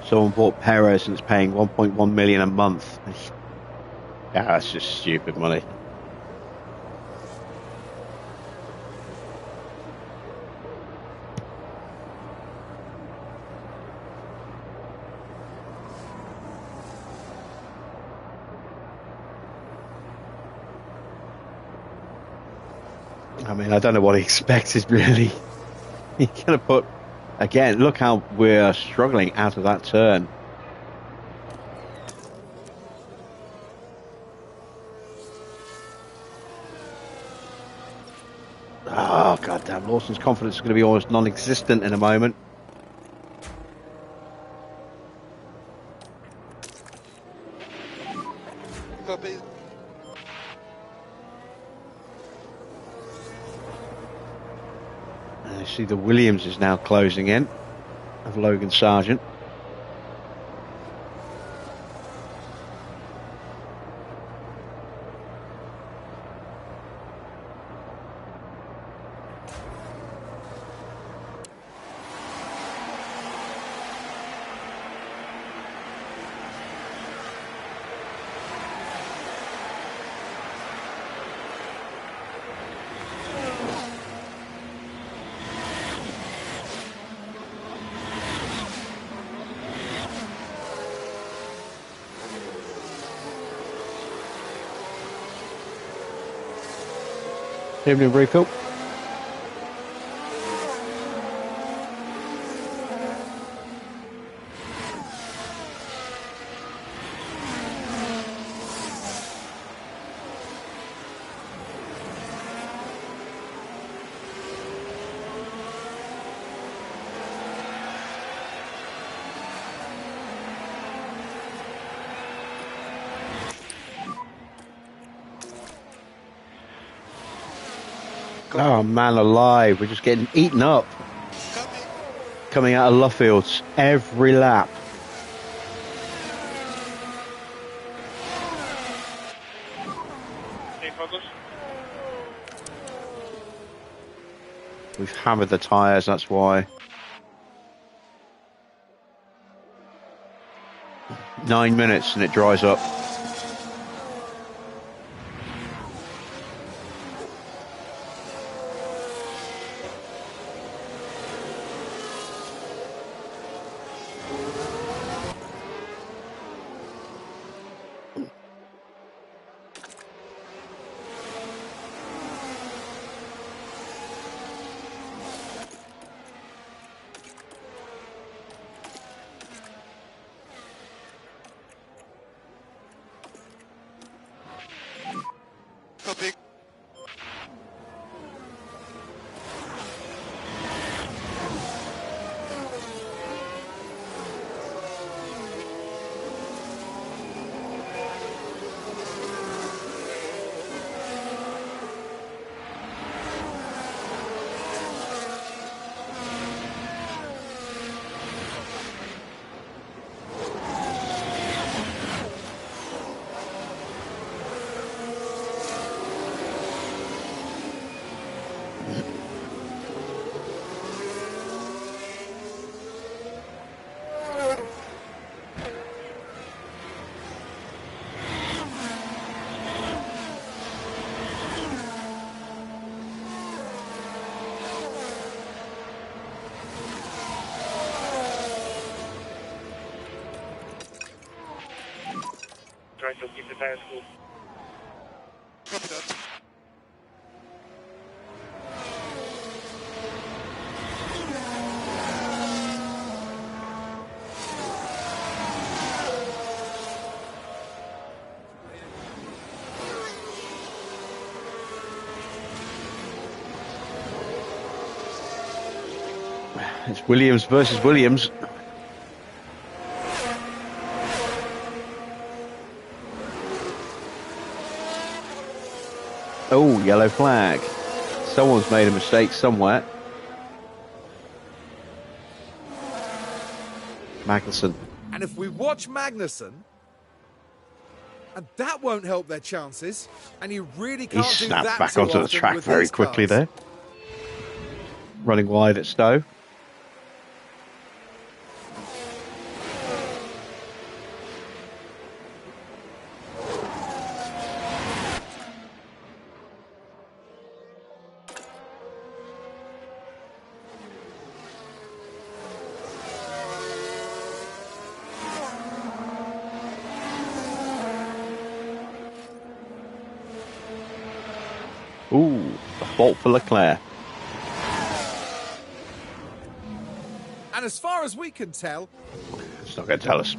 Someone bought Perez and it's paying 1.1 million a month. Yeah, that's just stupid money. I mean, I don't know what he expected really. He could have put, again, look how we're struggling out of that turn. Oh, goddamn. Lawson's confidence is going to be almost non-existent in a moment. Copy. And you see the Williams is now closing in of Logan Sargent. Evening refill. Oh man alive, we're just getting eaten up Copy. coming out of Luffields every lap. Stay focused. We've hammered the tyres, that's why. 9 minutes and it dries up. So keep the tires cool. Copy that. It's Williams versus Williams. Oh, yellow flag. Someone's made a mistake somewhere. Magnussen. And if we watch Magnussen, and that won't help their chances, and you really He can't do snapped that back too onto the often track with very these quickly cars. there. Running wide at Stowe. Ooh, a fault for Leclerc. And as far as we can tell, It's not going to tell us.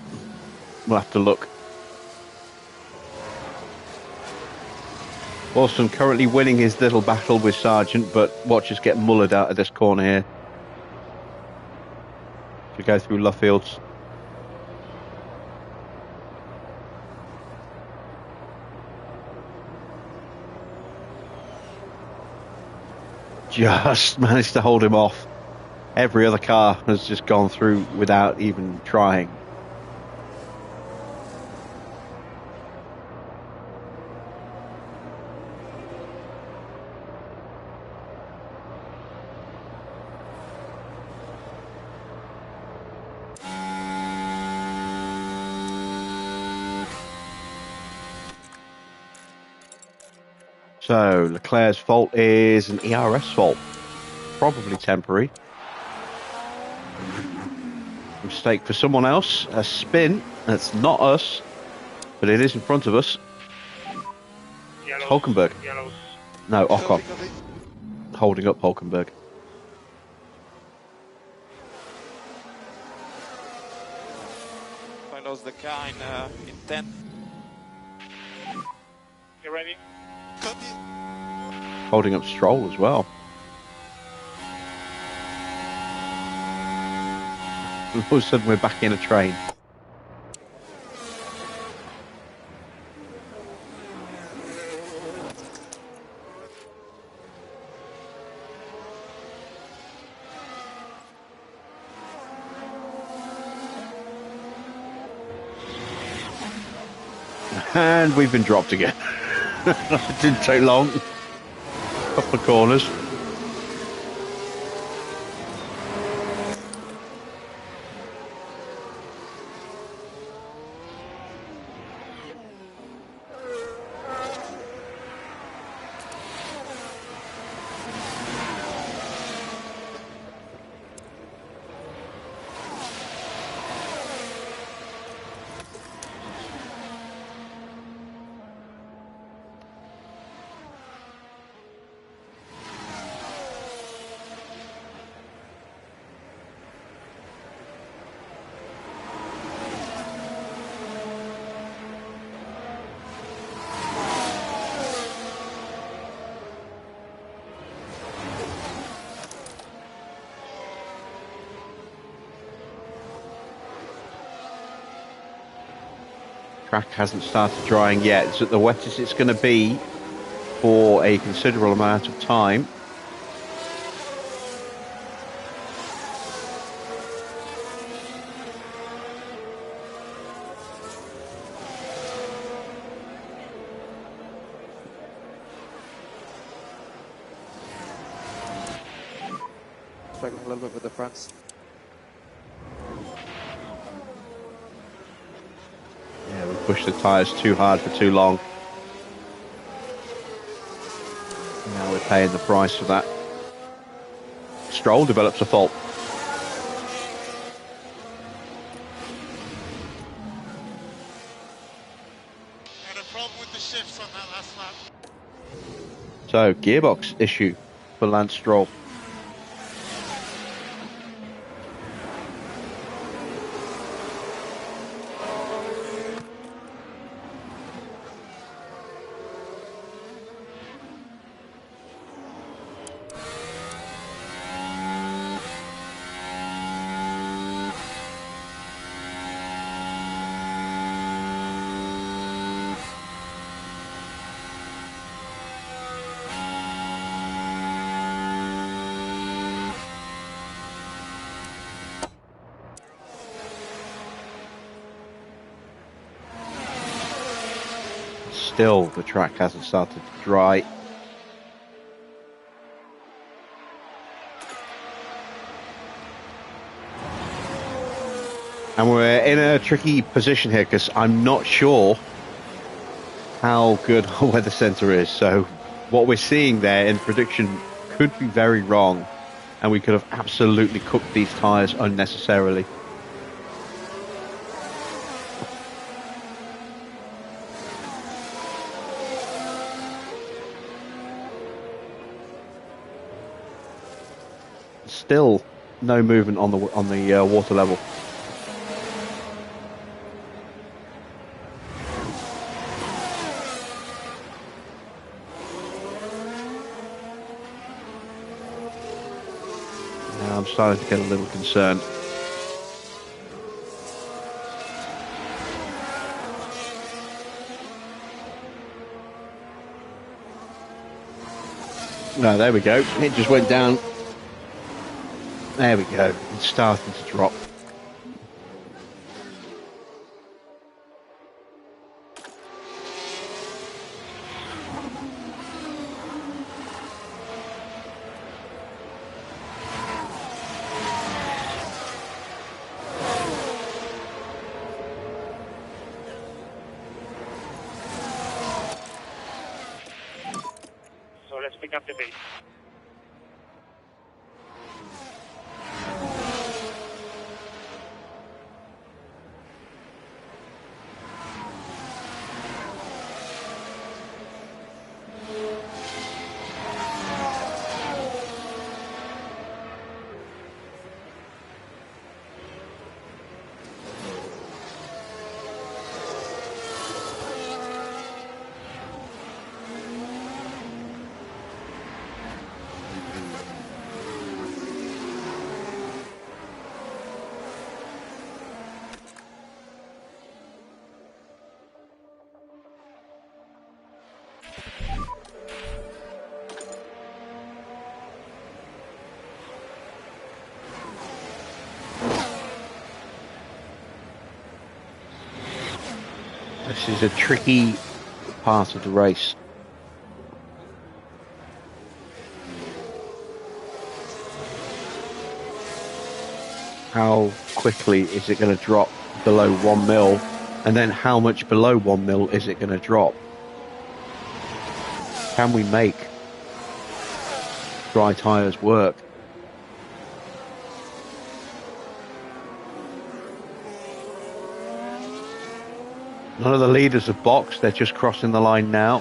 We'll have to look. Wilson currently winning his little battle with Sargent, but watch us get mullered out of this corner here. To go through Luffields. Just managed to hold him off. Every other car has just gone through without even trying. So Leclerc's fault is an ERS fault. Probably temporary. Mistake for someone else. A spin. That's not us, but it is in front of us. Yellows. Hulkenberg. Yellows. No, Ocon. Copy. Holding up Hulkenberg. I lost the car in 10. You ready? Copy. Holding up Stroll as well. All of a sudden we're back in a train. And we've been dropped again. It didn't take long. Couple of corners. Track hasn't started drying yet. It's at the wettest it's going to be for a considerable amount of time. Struggling a little bit with the fronts. Yeah, we pushed the tyres too hard for too long. Now we're paying the price for that. Stroll develops a fault. So, gearbox issue for Lance Stroll. Still, the track hasn't started to dry. And we're in a tricky position here because I'm not sure how good our weather center is. So what we're seeing there in prediction could be very wrong. And we could have absolutely cooked these tyres unnecessarily. Still no movement on the water level. Now I'm starting to get a little concerned. No, there we go. It just went down. There we go. It's starting to drop. So let's pick up the pace. This is a tricky part of the race. How quickly is it going to drop below 1 mil? And then how much below 1 mil is it going to drop? Can we make dry tyres work? None of the leaders have boxed, they're just crossing the line now.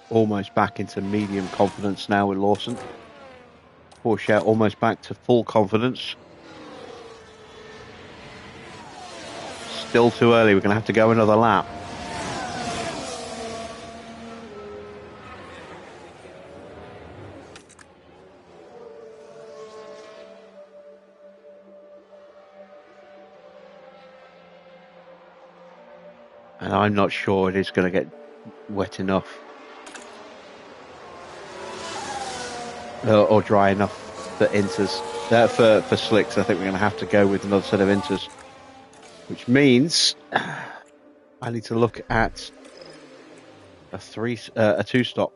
Almost back into medium confidence now with Lawson. Porsche almost back to full confidence. Still too early, we're going to have to go another lap. And I'm not sure it is going to get wet enough. Or dry enough for inters. For slicks, I think we're going to have to go with another set of inters. Which means I need to look at a 2-stop.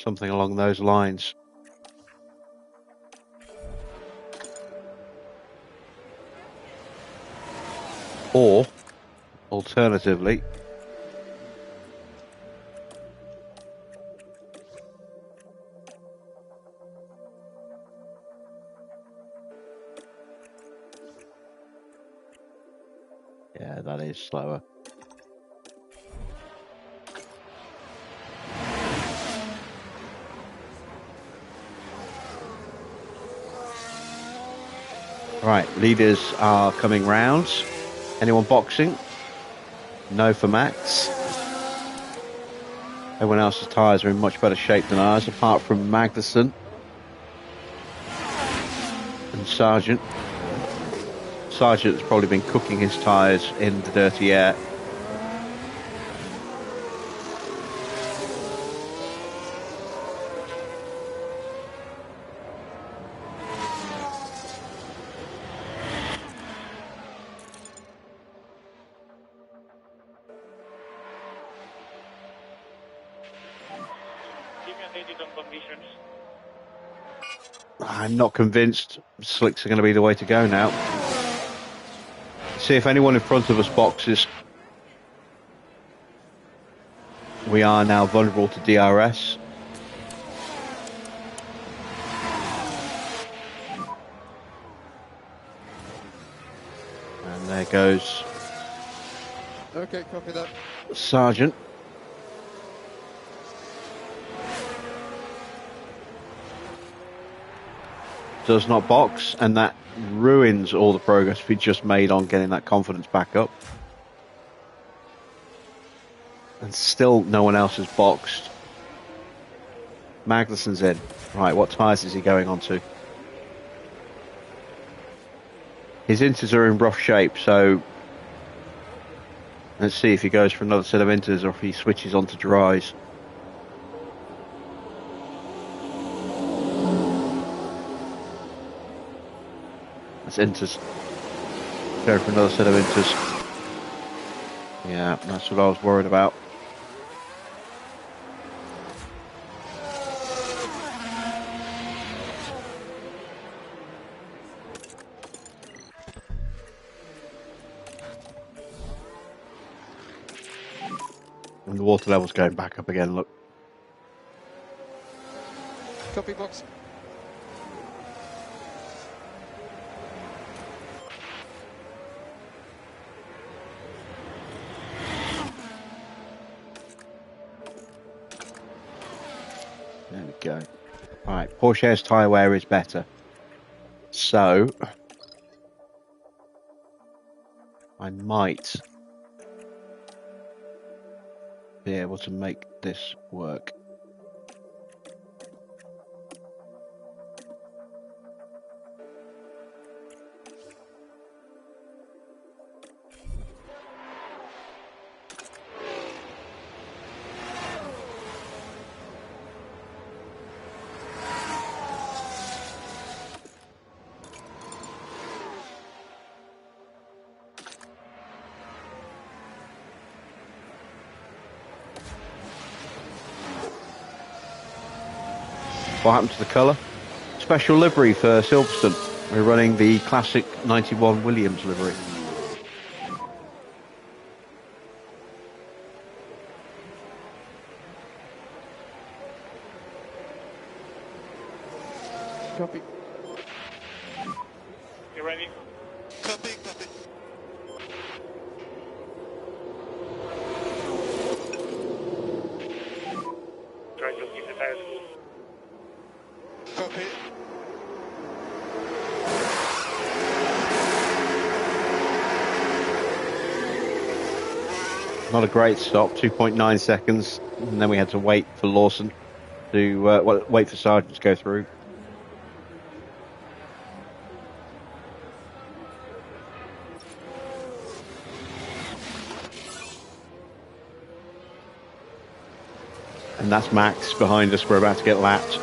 Something along those lines. Or, alternatively, yeah, that is slower. Right, leaders are coming round. Anyone boxing? No for Max. Everyone else's tyres are in much better shape than ours, apart from Magnussen and Sargent. Sargent has probably been cooking his tyres in the dirty air. I'm not convinced slicks are going to be the way to go now. See if anyone in front of us boxes. We are now vulnerable to DRS. And there goes Okay, copy that. Sargent. Does not box, and that ruins all the progress we just made on getting that confidence back up. And still no one else has boxed. Magnussen's in. Right, what tyres is he going on to? His inters are in rough shape, so let's see if he goes for another set of inters or if he switches on to dries. That's inters. Go for another set of inters. Yeah, that's what I was worried about. And the water level's going back up again, look. Copy box. There we go. Right, Porsche's tyre wear is better. So, I might be able to make this work. What happened to the colour? Special livery for Silverstone. We're running the classic 91 Williams livery. Copy. You ready? Copy, copy. Try to keep the tires cool. Copy. Not a great stop, 2.9 seconds, and then we had to wait for Lawson to wait for Sargent to go through. And that's Max behind us. We're about to get lapped.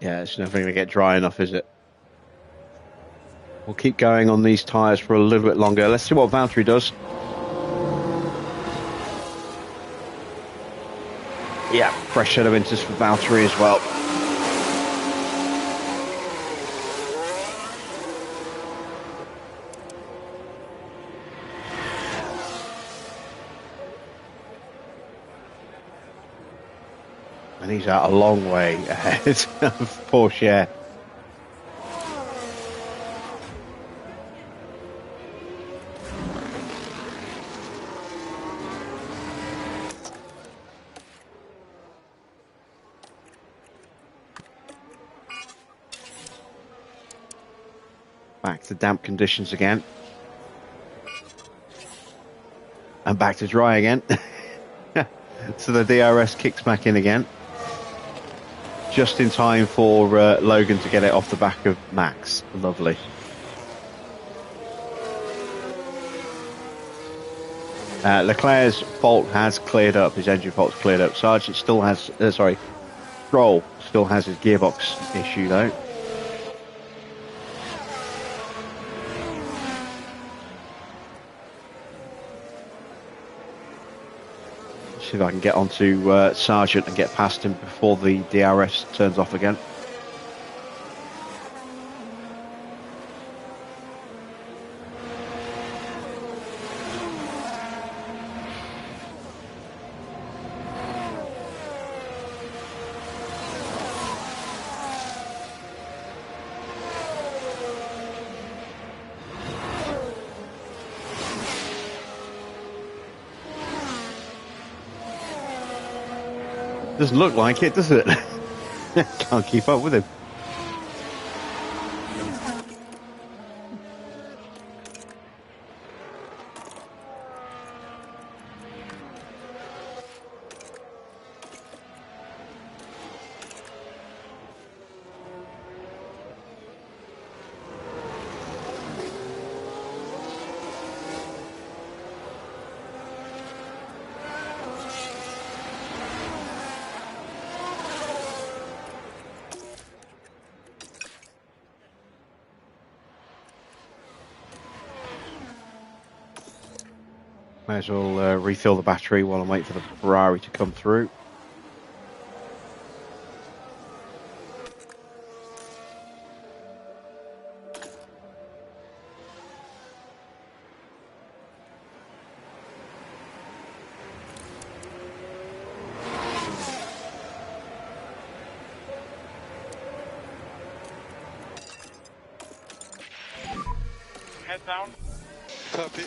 Yeah, it's never going to get dry enough, is it? We'll keep going on these tyres for a little bit longer. Let's see what Valtteri does. Yeah, fresh set of winters for Valtteri as well. And he's out a long way ahead of Porsche. Back to damp conditions again. And back to dry again. So the DRS kicks back in again. Just in time for Logan to get it off the back of Max. Lovely. Leclerc's fault has cleared up. His engine fault's cleared up. Sargent still has... Stroll still has his gearbox issue though. See if I can get onto Sargent and get past him before the DRS turns off again. Doesn't look like it, does it? Can't keep up with him. Might as well refill the battery while I'm waiting for the Ferrari to come through. Head down. Copy.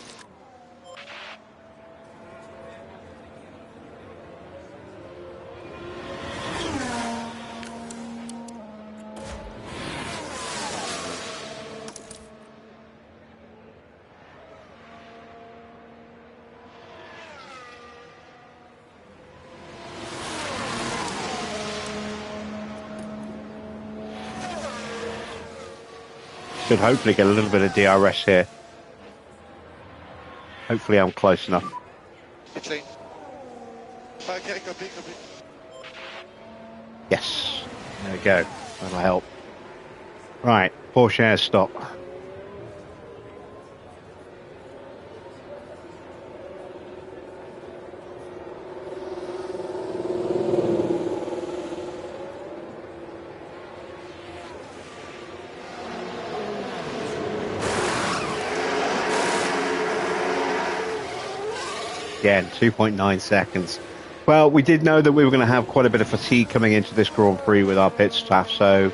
Should hopefully get a little bit of DRS here. Hopefully I'm close enough. Pit lane. Okay, copy. Yes. There we go. That'll help. Right, Porsche stop. Again, 2.9 seconds. Well, we did know that we were going to have quite a bit of fatigue coming into this Grand Prix with our pit staff, so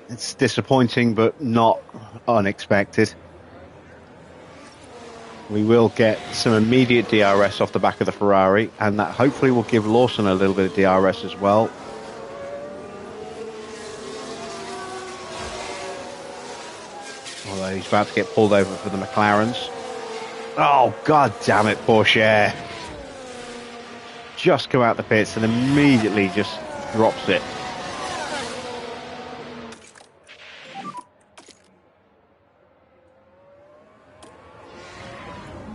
it's disappointing but not unexpected. We will get some immediate DRS off the back of the Ferrari, and that hopefully will give Lawson a little bit of DRS as well. Although he's about to get pulled over for the McLarens. Oh, god damn it, Porsche. Just come out the pits and immediately just drops it.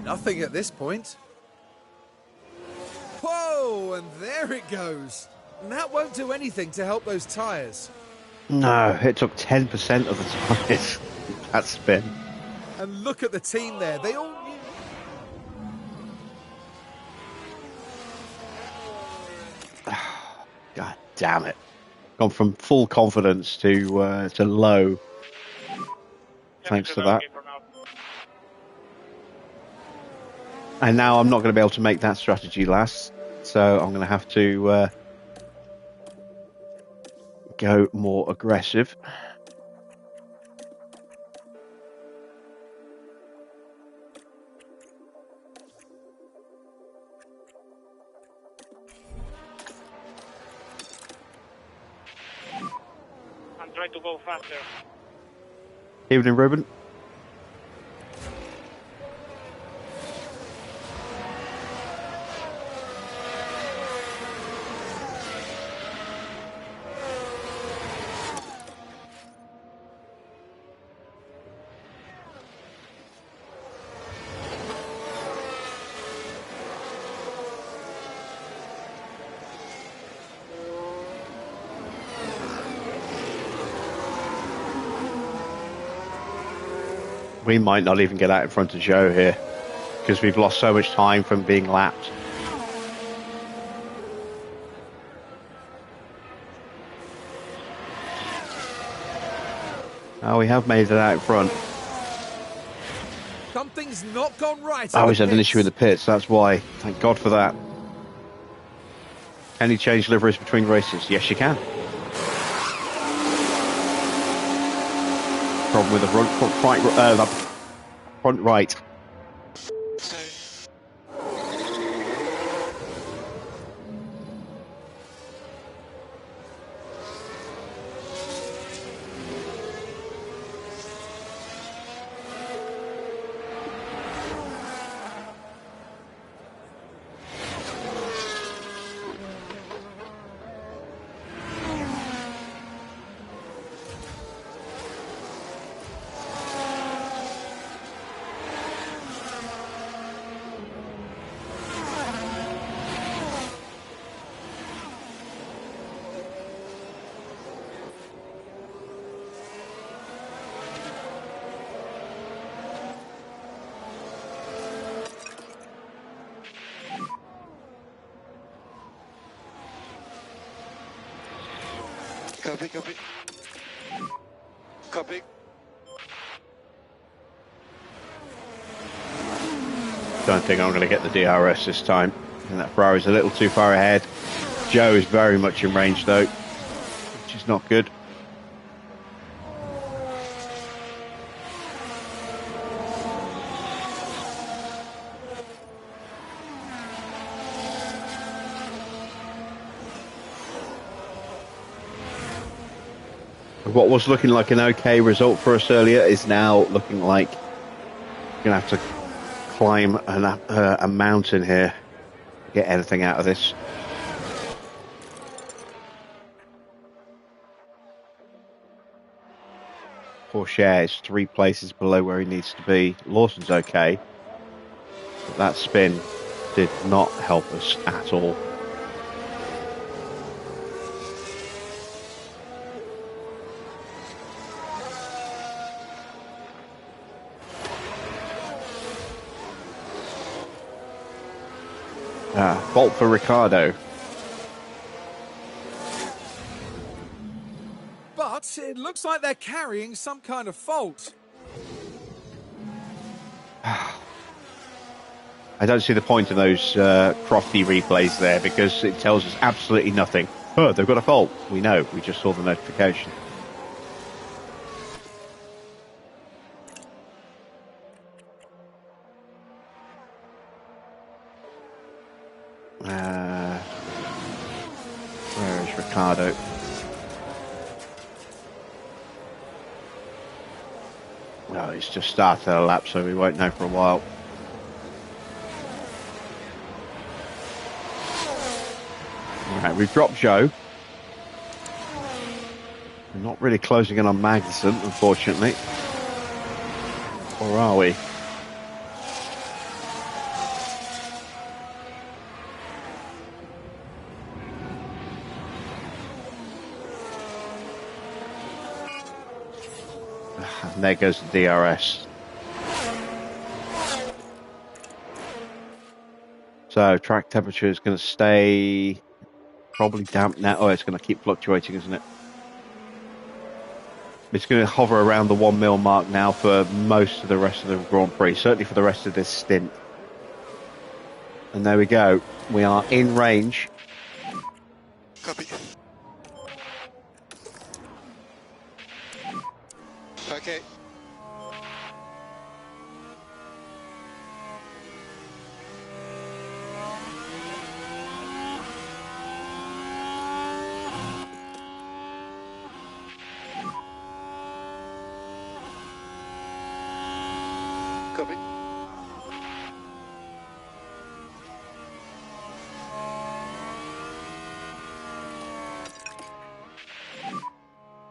Nothing at this point. Whoa, and there it goes. And that won't do anything to help those tyres. No, it took 10% of the tyres. That spin. And look at the team there. They all knew. God damn it. Gone from full confidence to low. Thanks to that. And now I'm not going to be able to make that strategy last. So I'm going to have to go more aggressive. I'm trying to go faster. Evening, Ruben. We might not even get out in front of Joe here because we've lost so much time from being lapped. Oh, we have made it out in front. Something's not gone right. I always had an issue in the pits, that's why. Thank God for that. Can you change liveries between races? Yes, you can. Problem with the front right. Copy, copy. Copy. Don't think I'm going to get the DRS this time. And that Ferrari's a little too far ahead. Joe is very much in range though, which is not good. What was looking like an okay result for us earlier is now looking like we're going to have to climb a mountain here to get anything out of this. Porsche is 3 places below where he needs to be. Lawson's okay, but that spin did not help us at all. Fault for Ricardo. But it looks like they're carrying some kind of fault. I don't see the point in those crofty replays there because it tells us absolutely nothing. Oh, they've got a fault. We know. We just saw the notification. Where is Ricardo? Well, he's just started a lap, so we won't know for a while. Alright, we've dropped Joe. We're not really closing in on Magnussen, unfortunately. Or are we? And there goes the DRS. So track temperature is going to stay probably damp now. Oh, it's going to keep fluctuating, isn't it? It's going to hover around the 1 mil mark now for most of the rest of the Grand Prix, certainly for the rest of this stint. And there we go. We are in range. Copy. Okay. Copy.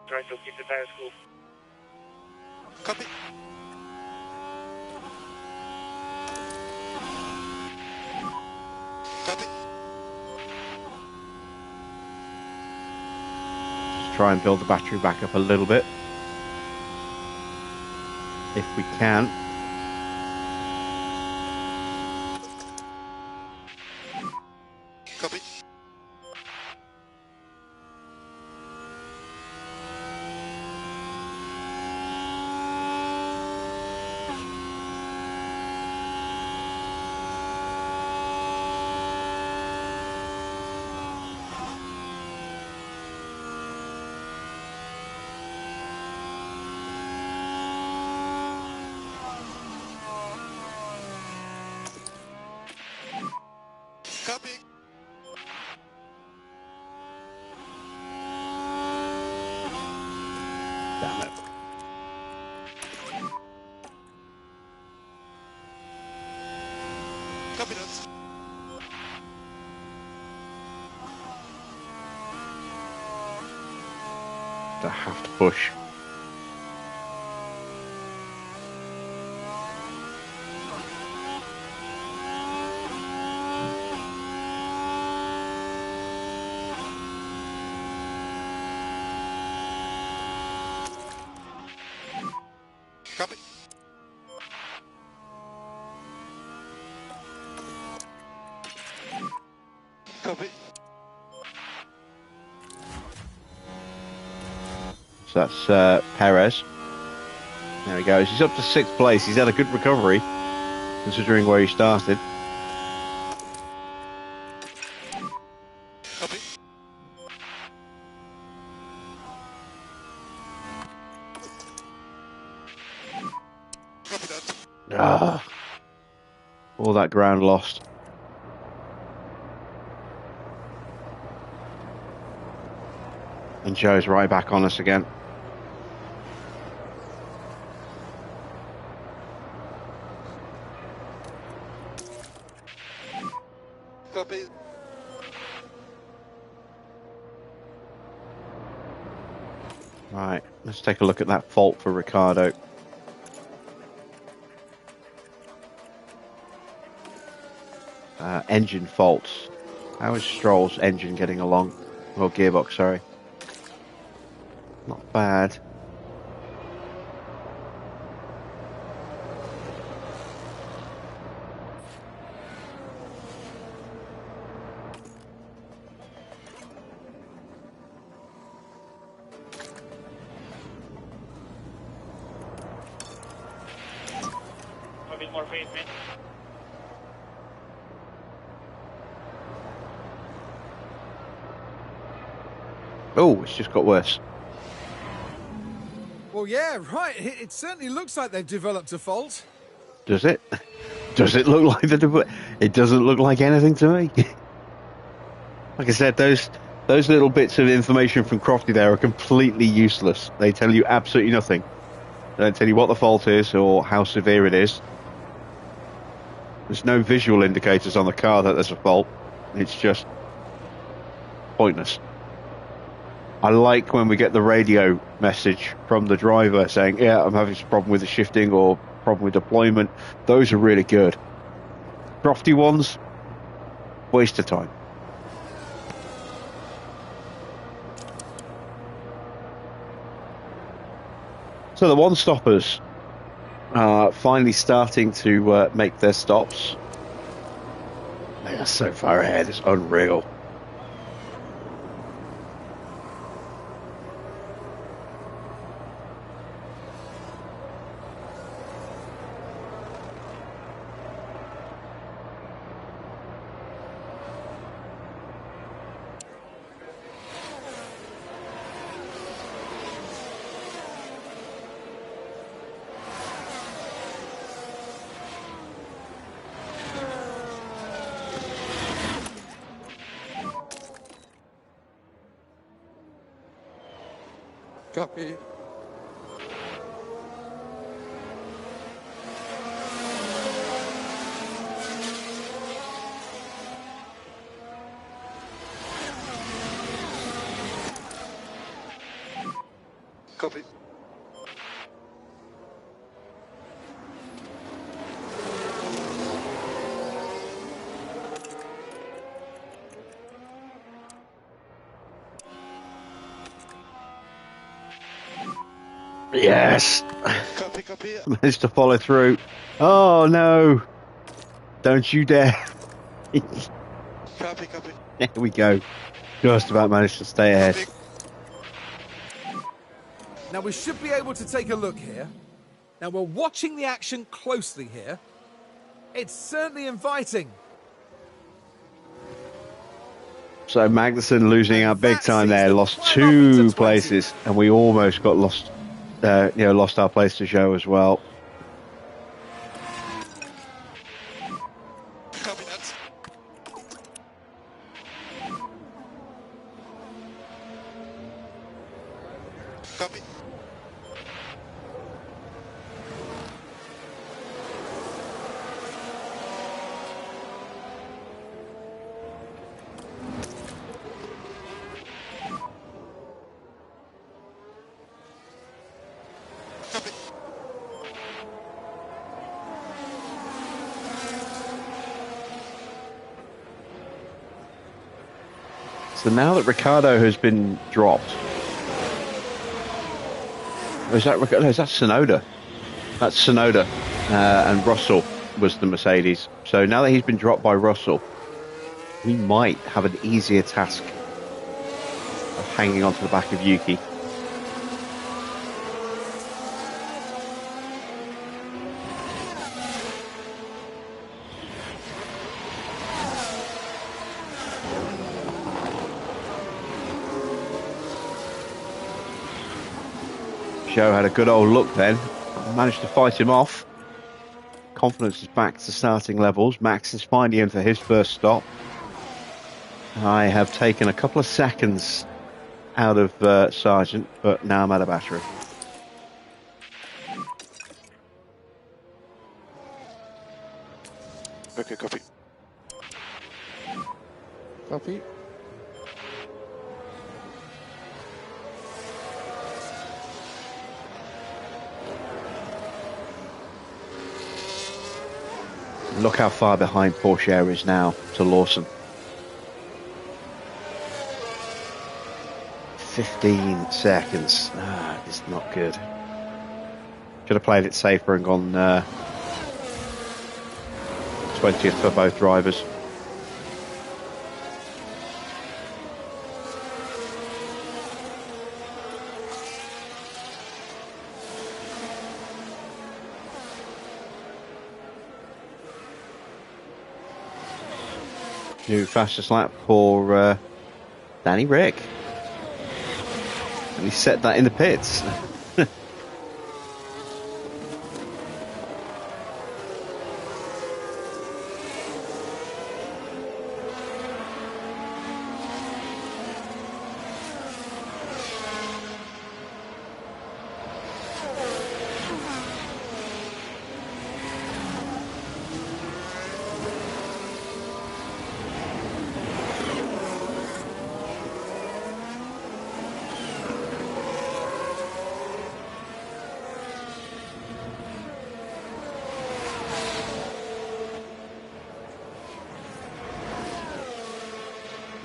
Try to keep the tires cool. Copy. Copy. Just try and build the battery back up a little bit. If we can. Copy. Copy. Damn it. Copy that. I have to push. Copy. Copy. So that's Perez. There he goes. He's up to 6th place. He's had a good recovery, considering where he started. Copy. Copy that. Ah, all that ground lost. And Joe's right back on us again. Copy. Right, let's take a look at that fault for Ricardo. Engine faults. How is Stroll's engine getting along? Well, gearbox, sorry. Not bad. A bit more faith, man. Oh, it's just got worse. Well, yeah, right. It certainly looks like they've developed a fault. Does it? Does it look like the? It doesn't look like anything to me. Like I said, those little bits of information from Crofty there are completely useless. They tell you absolutely nothing. They don't tell you what the fault is or how severe it is. There's no visual indicators on the car that there's a fault. It's just pointless. I like when we get the radio message from the driver saying, yeah, I'm having some problem with the shifting or problem with deployment. Those are really good. Crofty ones, waste of time. So the one-stoppers are finally starting to make their stops. They are so far ahead, it's unreal. Copy. Copy. Yes! Copy, copy. Managed to follow through. Oh no! Don't you dare! Copy, copy. There we go. Just about managed to stay ahead. Copy. Now we should be able to take a look here. Now we're watching the action closely here. It's certainly inviting. So Magnussen losing out big That time sees there, them lost climb up into 2 20. places, and we almost got lost. Lost our place to show as well. Copy that. Copy. Copy. So now that Ricardo has been dropped, is that Ricardo? No, is that Tsunoda? That's Tsunoda, and Russell was the Mercedes. So now that he's been dropped by Russell, we might have an easier task of hanging on to the back of Yuki. Joe had a good old look then, managed to fight him off. Confidence is back to starting levels. Max is finding him for his first stop. I have taken a couple of seconds out of Sargent, but now I'm out of battery. Okay, copy. Copy. Look how far behind Porsche is now to Lawson. 15 seconds. It's not good. Should have played it safer and gone 20th for both drivers. New fastest lap for Danny Rick. And he set that in the pits.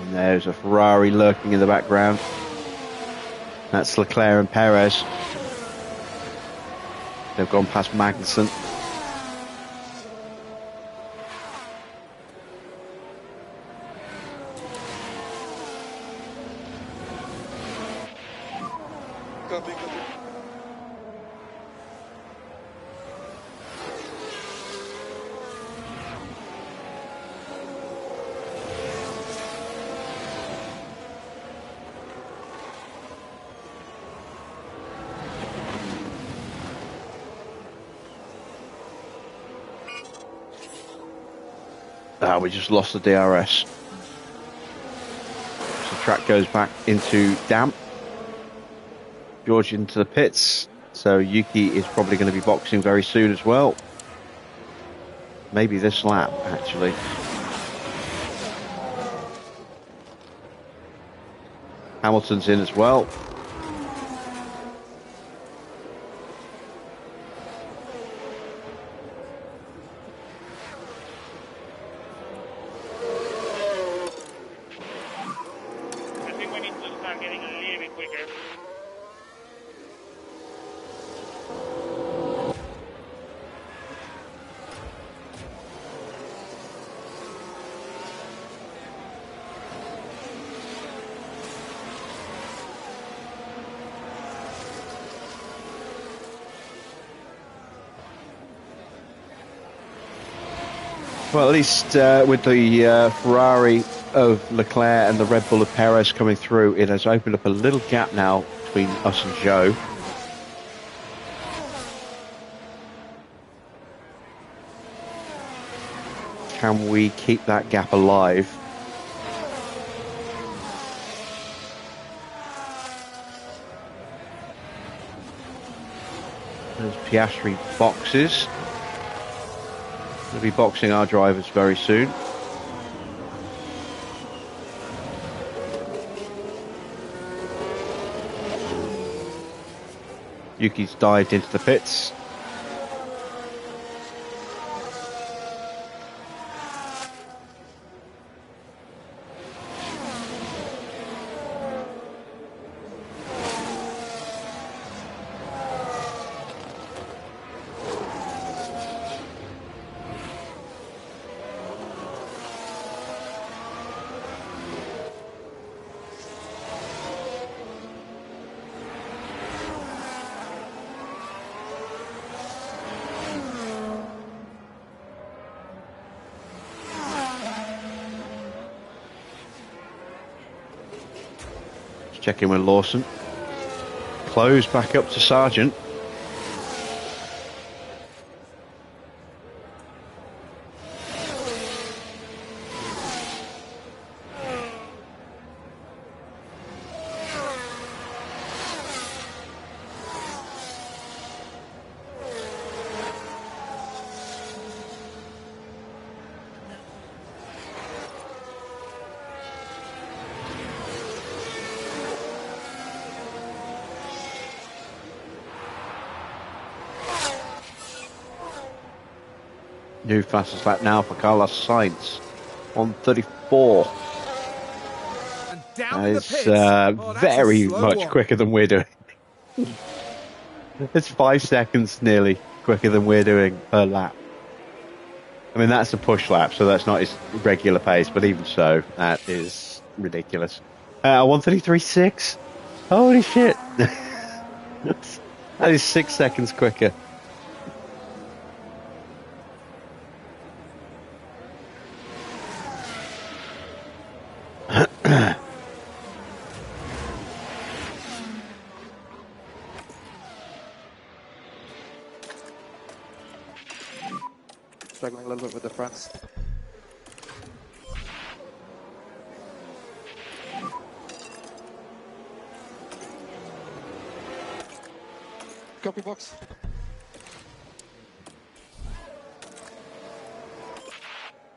And there's a Ferrari lurking in the background. That's Leclerc and Perez. They've gone past Magnussen. Copy, copy. We just lost the DRS. So the track goes back into damp. George into the pits. So Yuki is probably going to be boxing very soon as well. Maybe this lap, actually. Hamilton's in as well. I think we need to start getting a little bit quicker. Well, at least with the Ferrari of Leclerc and the Red Bull of Perez coming through, it has opened up a little gap now between us and Joe. Can we keep that gap alive? There's Piastri boxes. We'll be boxing our drivers very soon. Yuki's dived into the pits. Check in with Lawson. Close back up to Sargent. New fastest lap now for Carlos Sainz. 1:34. And down That in the is pits. Oh, that's a very slow much one. quicker than we're doing. It's 5 seconds nearly quicker than we're doing per lap. I mean, that's a push lap, so that's not his regular pace, but even so, that is ridiculous. 1:33.6. Holy shit. That is 6 seconds quicker. Struggling a little bit with the fronts. Copy box.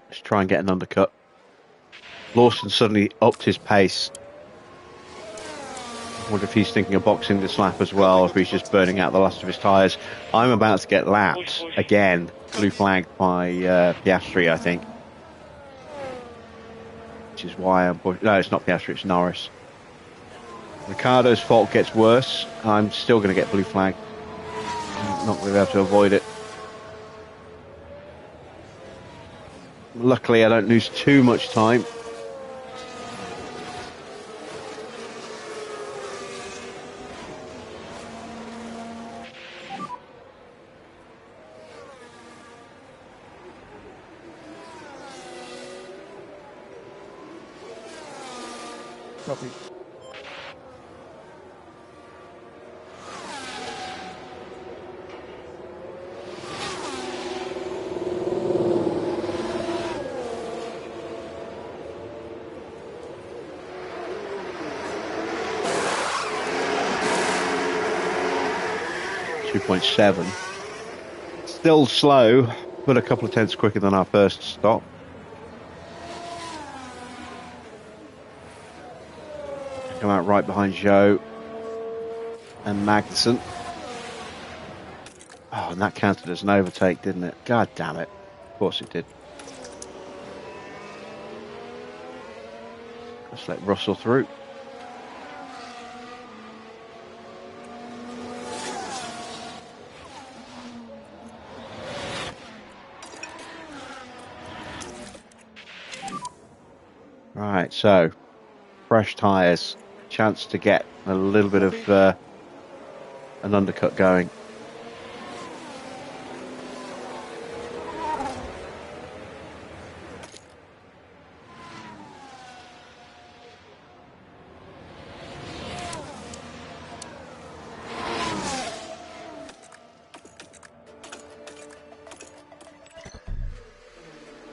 Let's try and get an undercut. Lawson suddenly upped his pace. I wonder if he's thinking of boxing this lap as well, if he's just burning out the last of his tyres. I'm about to get lapped again, blue flagged by Piastri, I think. Which is why I'm... No, it's not Piastri, it's Norris. Ricciardo's fault gets worse. I'm still going to get blue flagged. Not going to be able to avoid it. Luckily, I don't lose too much time. Copy. 2.7. Still slow, but a couple of tenths quicker than our first stop. Come out right behind Joe and Magnussen. Oh, and that counted as an overtake, didn't it? God damn it. Of course it did. Let's let Russell through. Right, so fresh tyres, chance to get a little bit of an undercut going.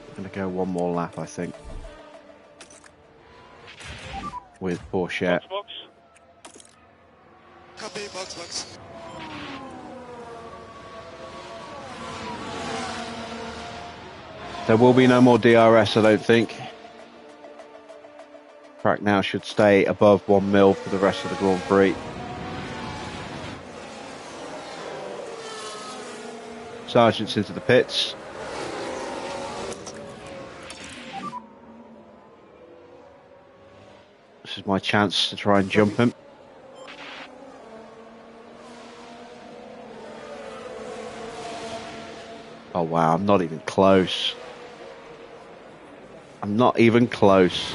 I'm going to go one more lap, I think, with Porsche. Box. Copy, box. There will be no more DRS, I don't think. Track now should stay above 1 mil for the rest of the Grand Prix. Sargent's into the pits. This is my chance to try and jump him. Oh wow, I'm not even close. I'm not even close.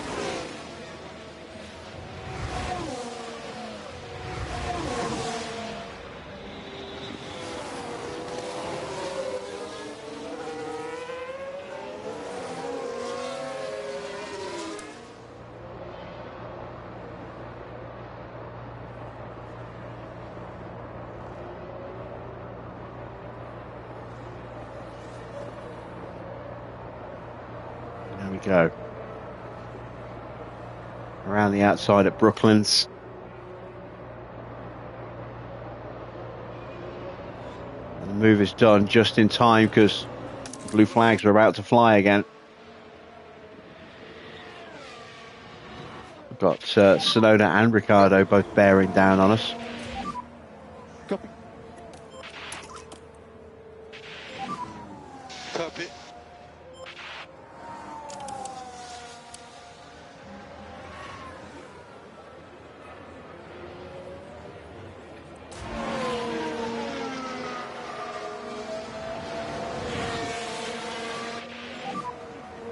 There we go. Around the outside at Brooklands. And the move is done just in time because the blue flags are about to fly again. We've got Sonoda and Ricardo both bearing down on us. Copy. Copy.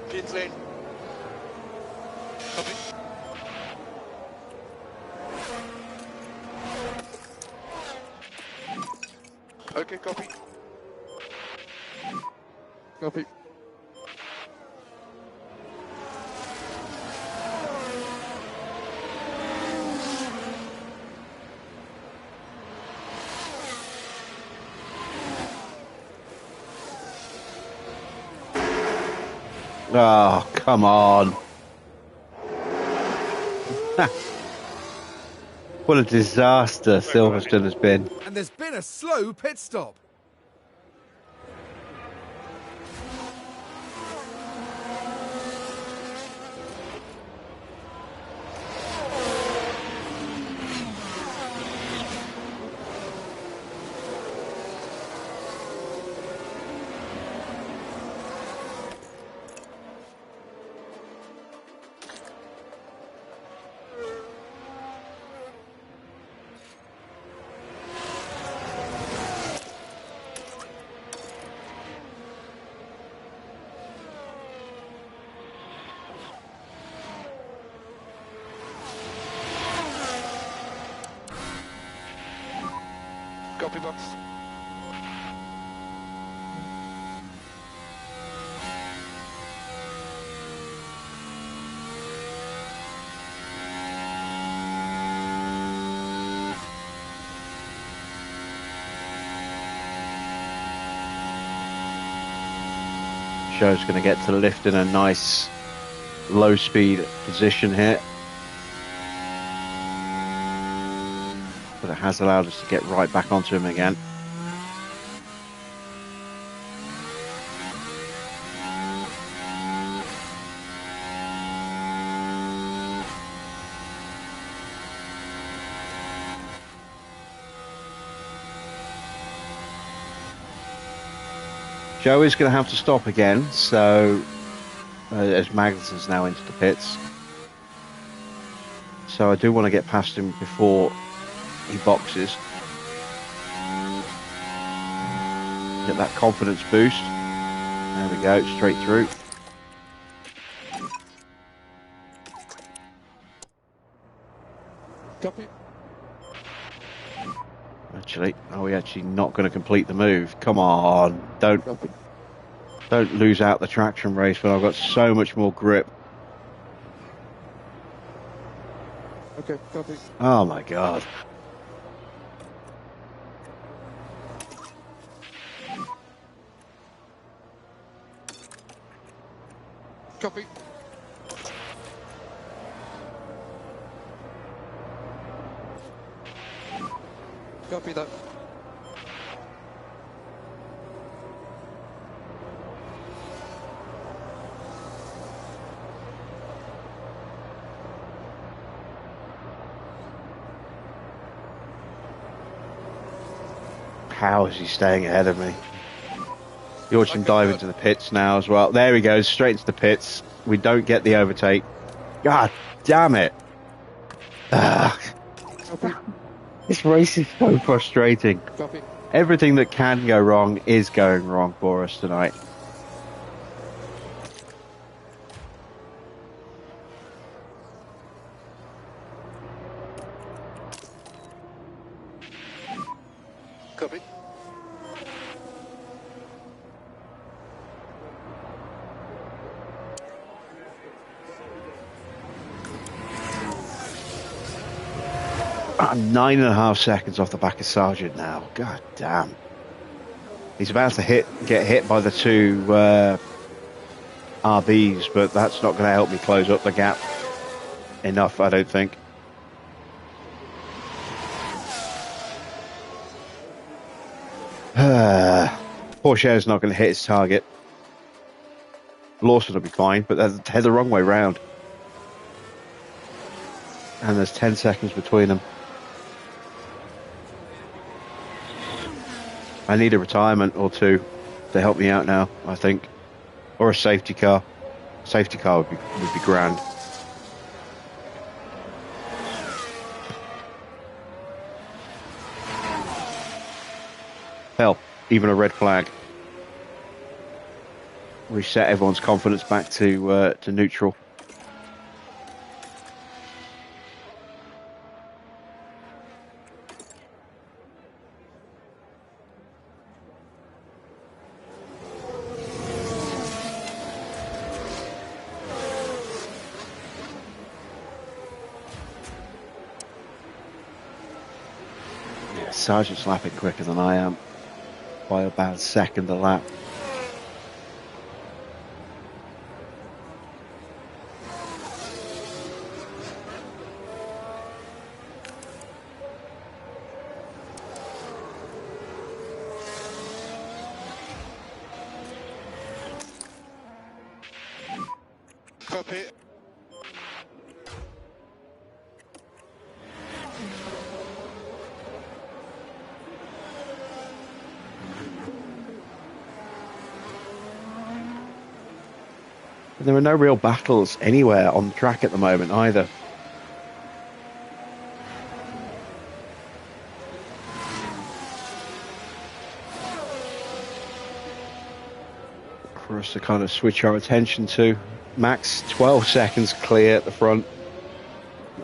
Pit lane. Copy. Okay, copy. Copy. Oh, come on. What a disaster Silverstone has been. And there's been a slow pit stop. Copy box. Show's going to get to lift in a nice low speed position here. But it has allowed us to get right back onto him again. Joe is going to have to stop again, so as Magnussen's now into the pits. So I do want to get past him before he boxes. Get that confidence boost. There we go, straight through. Copy. Actually, are we actually not going to complete the move? Come on, don't lose out the traction race when I've got so much more grip. Okay, copy. Oh my god. Copy. Copy that. How is he staying ahead of me? You watch him dive into the pits now as well. There he goes, straight into the pits. We don't get the overtake. God damn it. Copy. This race is so frustrating. Copy. Everything that can go wrong is going wrong for us tonight. Copy. I'm 9.5 seconds off the back of Sargent now. God damn. He's about to get hit by the two RBs, but that's not going to help me close up the gap enough, I don't think. Porsche's not going to hit his target. Lawson will be fine, but they'll head the wrong way round. And there's 10 seconds between them. I need a retirement or two to help me out now, I think. Or a safety car. Safety car would be grand. Hell, even a red flag. Reset everyone's confidence back to neutral. Sergeant's lapping quicker than I am by about a second a lap. Copy. There are no real battles anywhere on the track at the moment either. For us to kind of switch our attention to. Max 12 seconds clear at the front.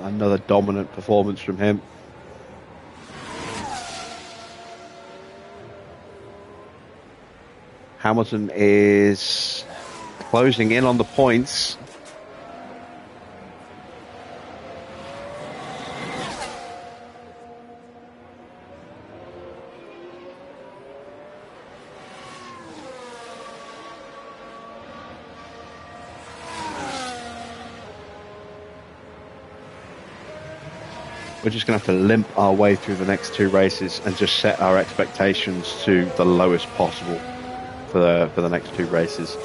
Another dominant performance from him. Hamilton is closing in on the points. We're just going to have to limp our way through the next two races and just set our expectations to the lowest possible for the next two races,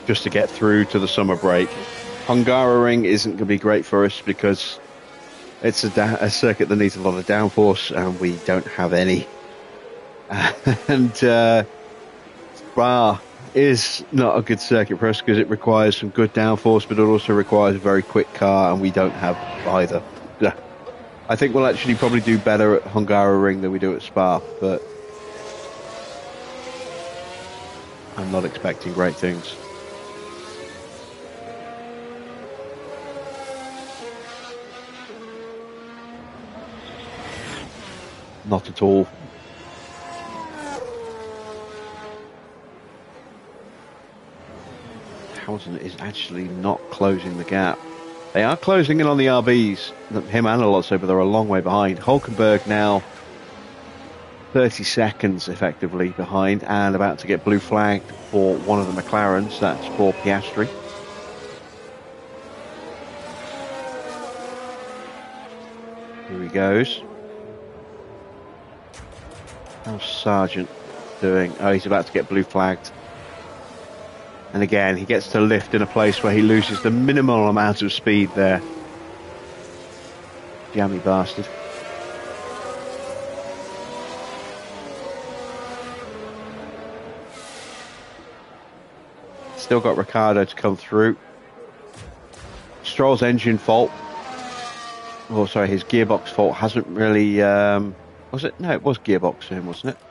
just to get through to the summer break. Hungaroring isn't going to be great for us because it's a circuit that needs a lot of downforce, and we don't have any. And Spa is not a good circuit for us because it requires some good downforce, but it also requires a very quick car, and we don't have either. Yeah. I think we'll actually probably do better at Hungaroring than we do at Spa, but I'm not expecting great things. Not at all. Hamilton is actually not closing the gap. They are closing in on the RBs, him and Alonso, but they're a long way behind. Hulkenberg now 30 seconds effectively behind and about to get blue flagged for one of the McLarens. That's for Piastri. Here he goes. How's Sargent doing? Oh, he's about to get blue flagged. And again, he gets to lift in a place where he loses the minimal amount of speed there. Jammy bastard. Still got Ricciardo to come through. Stroll's engine fault. Oh, sorry, his gearbox fault hasn't really... was it? No, it was gearbox for him, wasn't it?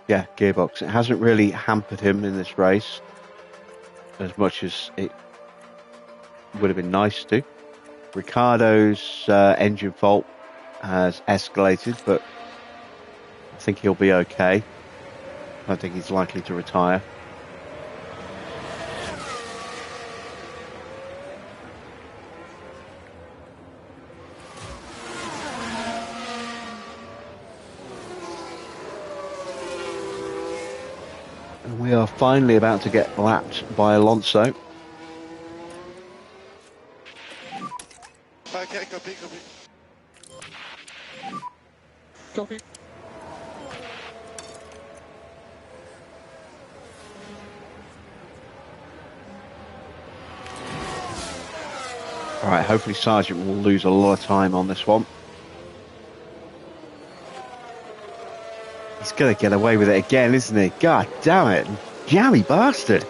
Yeah, gearbox. It hasn't really hampered him in this race as much as it would have been nice to. Ricciardo's engine fault has escalated, but I think he'll be okay. I think he's likely to retire. And we are finally about to get lapped by Alonso. Okay, copy. Copy. Alright, hopefully Sargent will lose a lot of time on this one. He's going to get away with it again, isn't he? God damn it. Jammy bastard.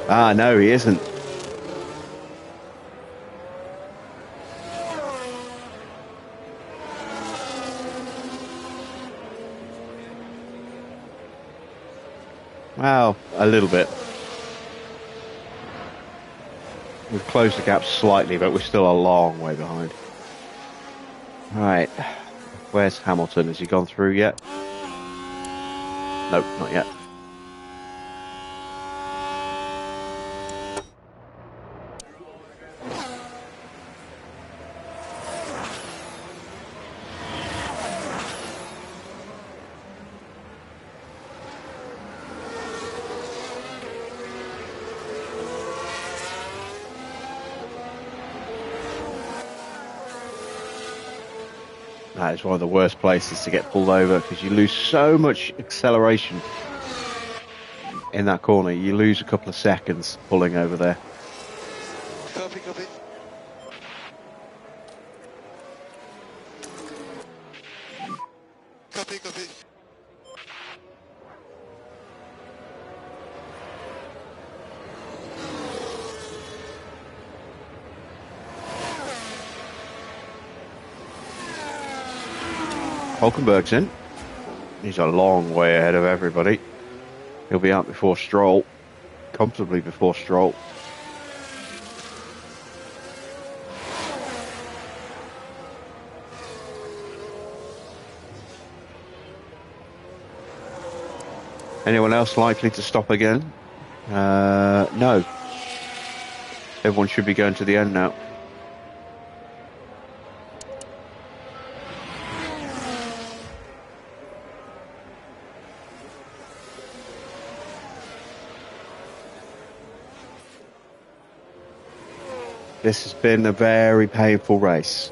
Ah, no, he isn't. Well, a little bit. We've closed the gap slightly, but we're still a long way behind. Right. Where's Hamilton? Has he gone through yet? Nope, not yet. That is one of the worst places to get pulled over because you lose so much acceleration in that corner. You lose a couple of seconds pulling over there. Copy. Copy. Hulkenberg's in. He's a long way ahead of everybody. He'll be out before Stroll. comfortably before Stroll. Anyone else likely to stop again? No. Everyone should be going to the end now. This has been a very painful race.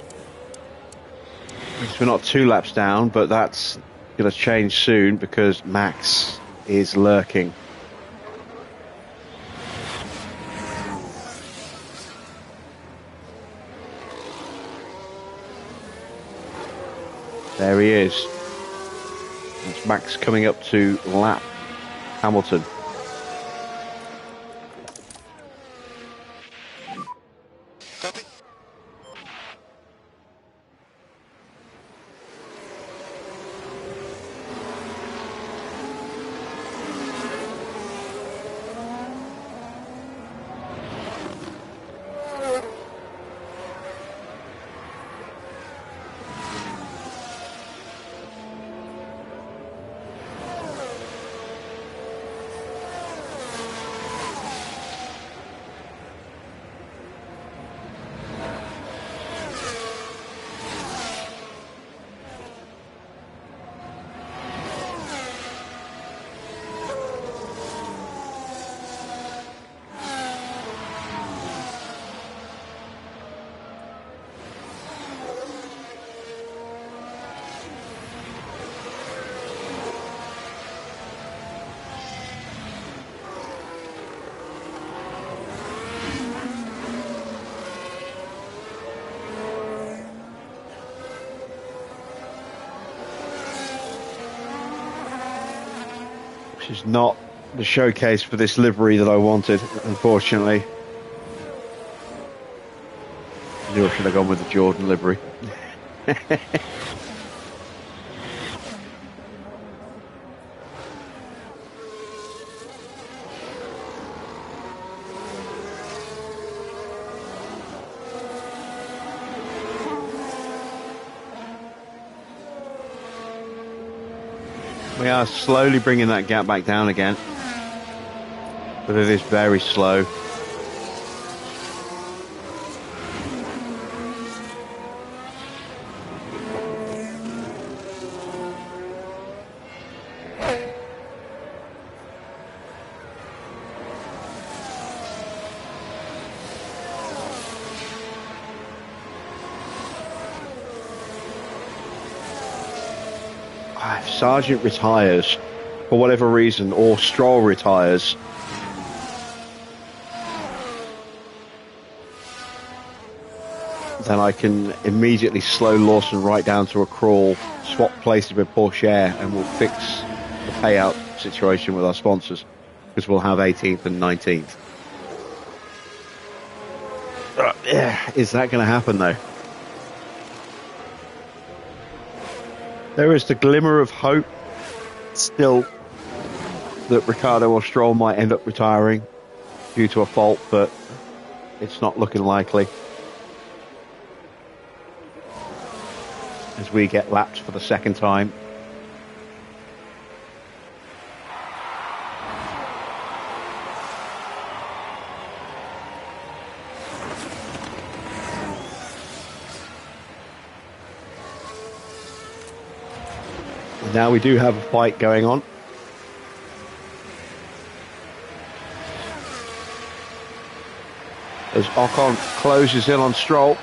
We're not 2 laps down, but that's going to change soon because Max is lurking. There he is. It's Max coming up to lap Hamilton. Copy. Which is not the showcase for this livery that I wanted, unfortunately. I knew I should have gone with the Jordan livery. We are slowly bringing that gap back down again, but it is very slow. If Sargent retires for whatever reason, or Stroll retires, then I can immediately slow Lawson right down to a crawl, swap places with Pourchaire, and we'll fix the payout situation with our sponsors, because we'll have 18th and 19th. Is that going to happen though? There is the glimmer of hope still that Ricciardo or Stroll might end up retiring due to a fault, but it's not looking likely as we get lapped for the second time. Now we do have a fight going on. As Ocon closes in on Stroll.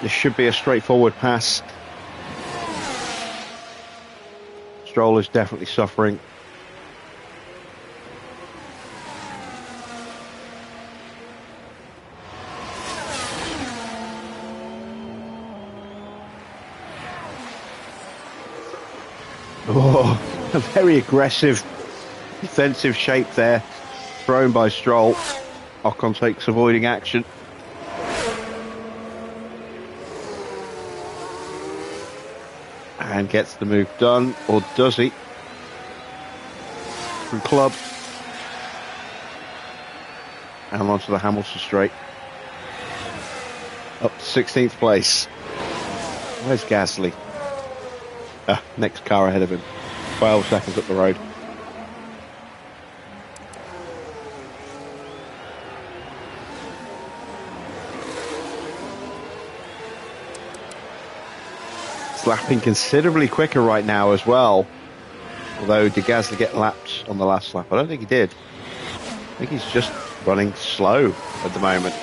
This should be a straightforward pass. Stroll is definitely suffering. Oh, a very aggressive defensive shape there thrown by Stroll. Ocon takes avoiding action. And gets the move done, or does he? From Club. and onto the Hamilton straight. Up to 16th place. Where's Gasly? Next car ahead of him. 12 seconds up the road. It's lapping considerably quicker right now as well. Although, did Gasly get lapped on the last lap? I don't think he did. I think he's just running slow at the moment.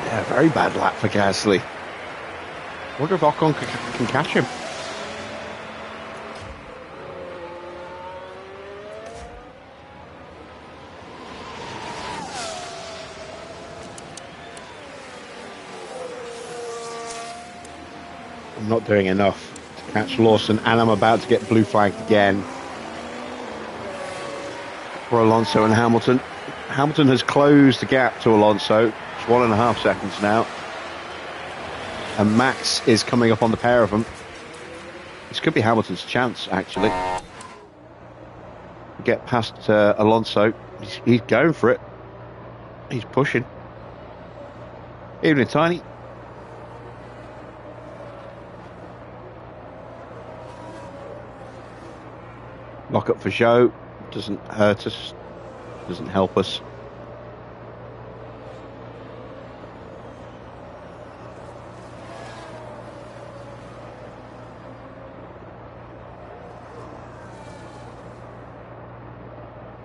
Yeah, very bad lap for Gasly. Wonder if Ocon can catch him. I'm not doing enough to catch Lawson, and I'm about to get blue flagged again for Alonso and Hamilton. Hamilton has closed the gap to Alonso. It's 1.5 seconds now. And Max is coming up on the pair of them. This could be Hamilton's chance, actually. Get past Alonso. He's going for it. He's pushing. Even a tiny. Lock up for show. Doesn't hurt us. Doesn't help us.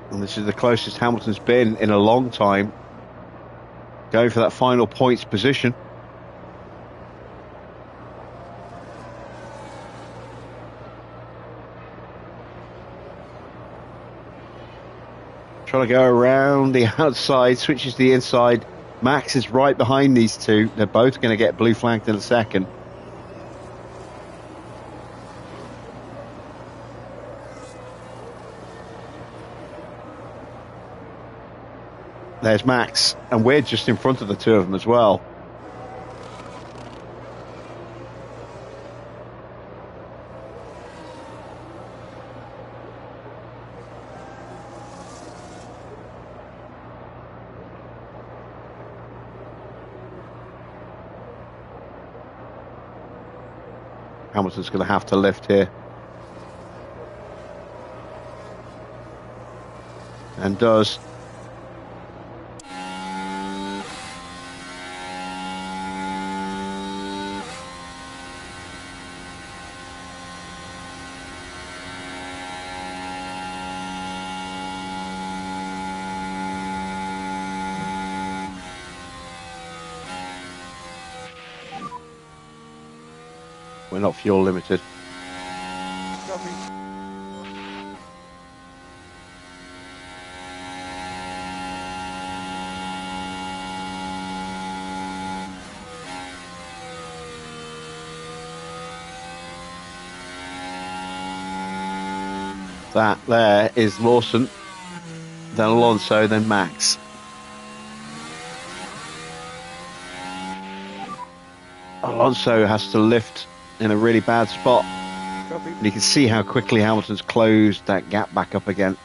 And this is the closest Hamilton's been in a long time. Going for that final points position. Trying to go around the outside, switches to the inside. Max is right behind these two. They're both going to get blue flagged in a second. There's Max, and we're just in front of the two of them as well. Hamilton's going to have to lift here. And does. We're not fuel limited. Copy. That there is Lawson, then Alonso, then Max. Alonso has to lift in a really bad spot. Copy. And you can see how quickly Hamilton's closed that gap back up again.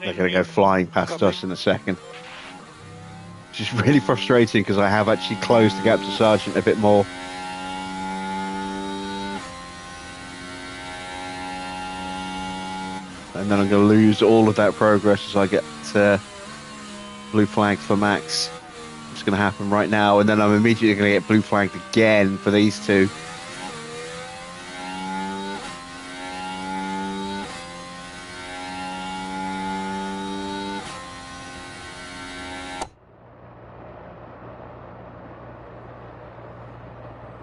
They're going to go flying past us in a second. Which is really frustrating because I have actually closed the gap to Sargent a bit more. And then I'm going to lose all of that progress as I get blue flagged for Max. It's going to happen right now, and then I'm immediately going to get blue flagged again for these two.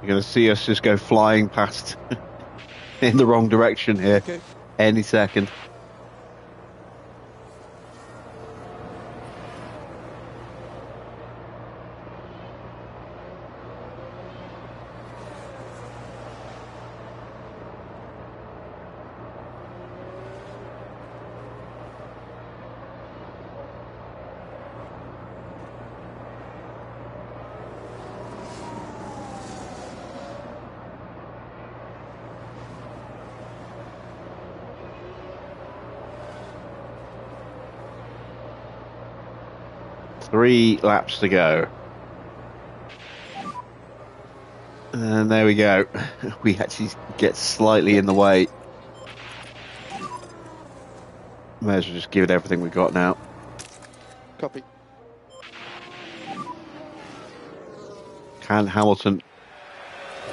You're going to see us just go flying past in the wrong direction here Okay. any second. 3 laps to go. And there we go. We actually get slightly in the way. May as well just give it everything we got now. Copy. Can Hamilton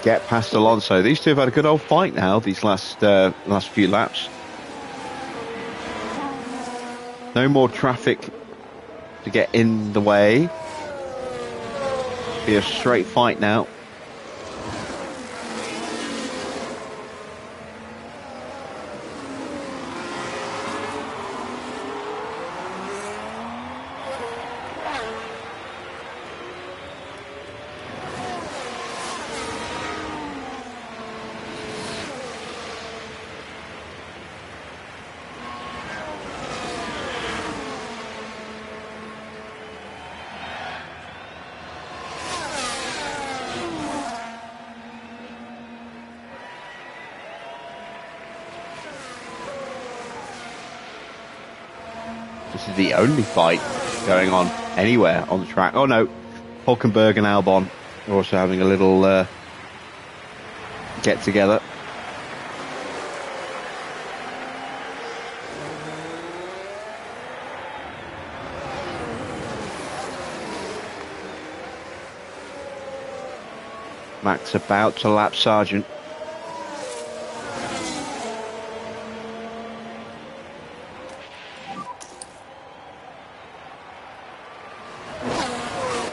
get past Alonso? These two have had a good old fight now, these last few laps. No more traffic to get in the way. Be a straight fight now. This is the only fight going on anywhere on the track. Oh no, Hulkenberg and Albon are also having a little get together. Max about to lap Sargent.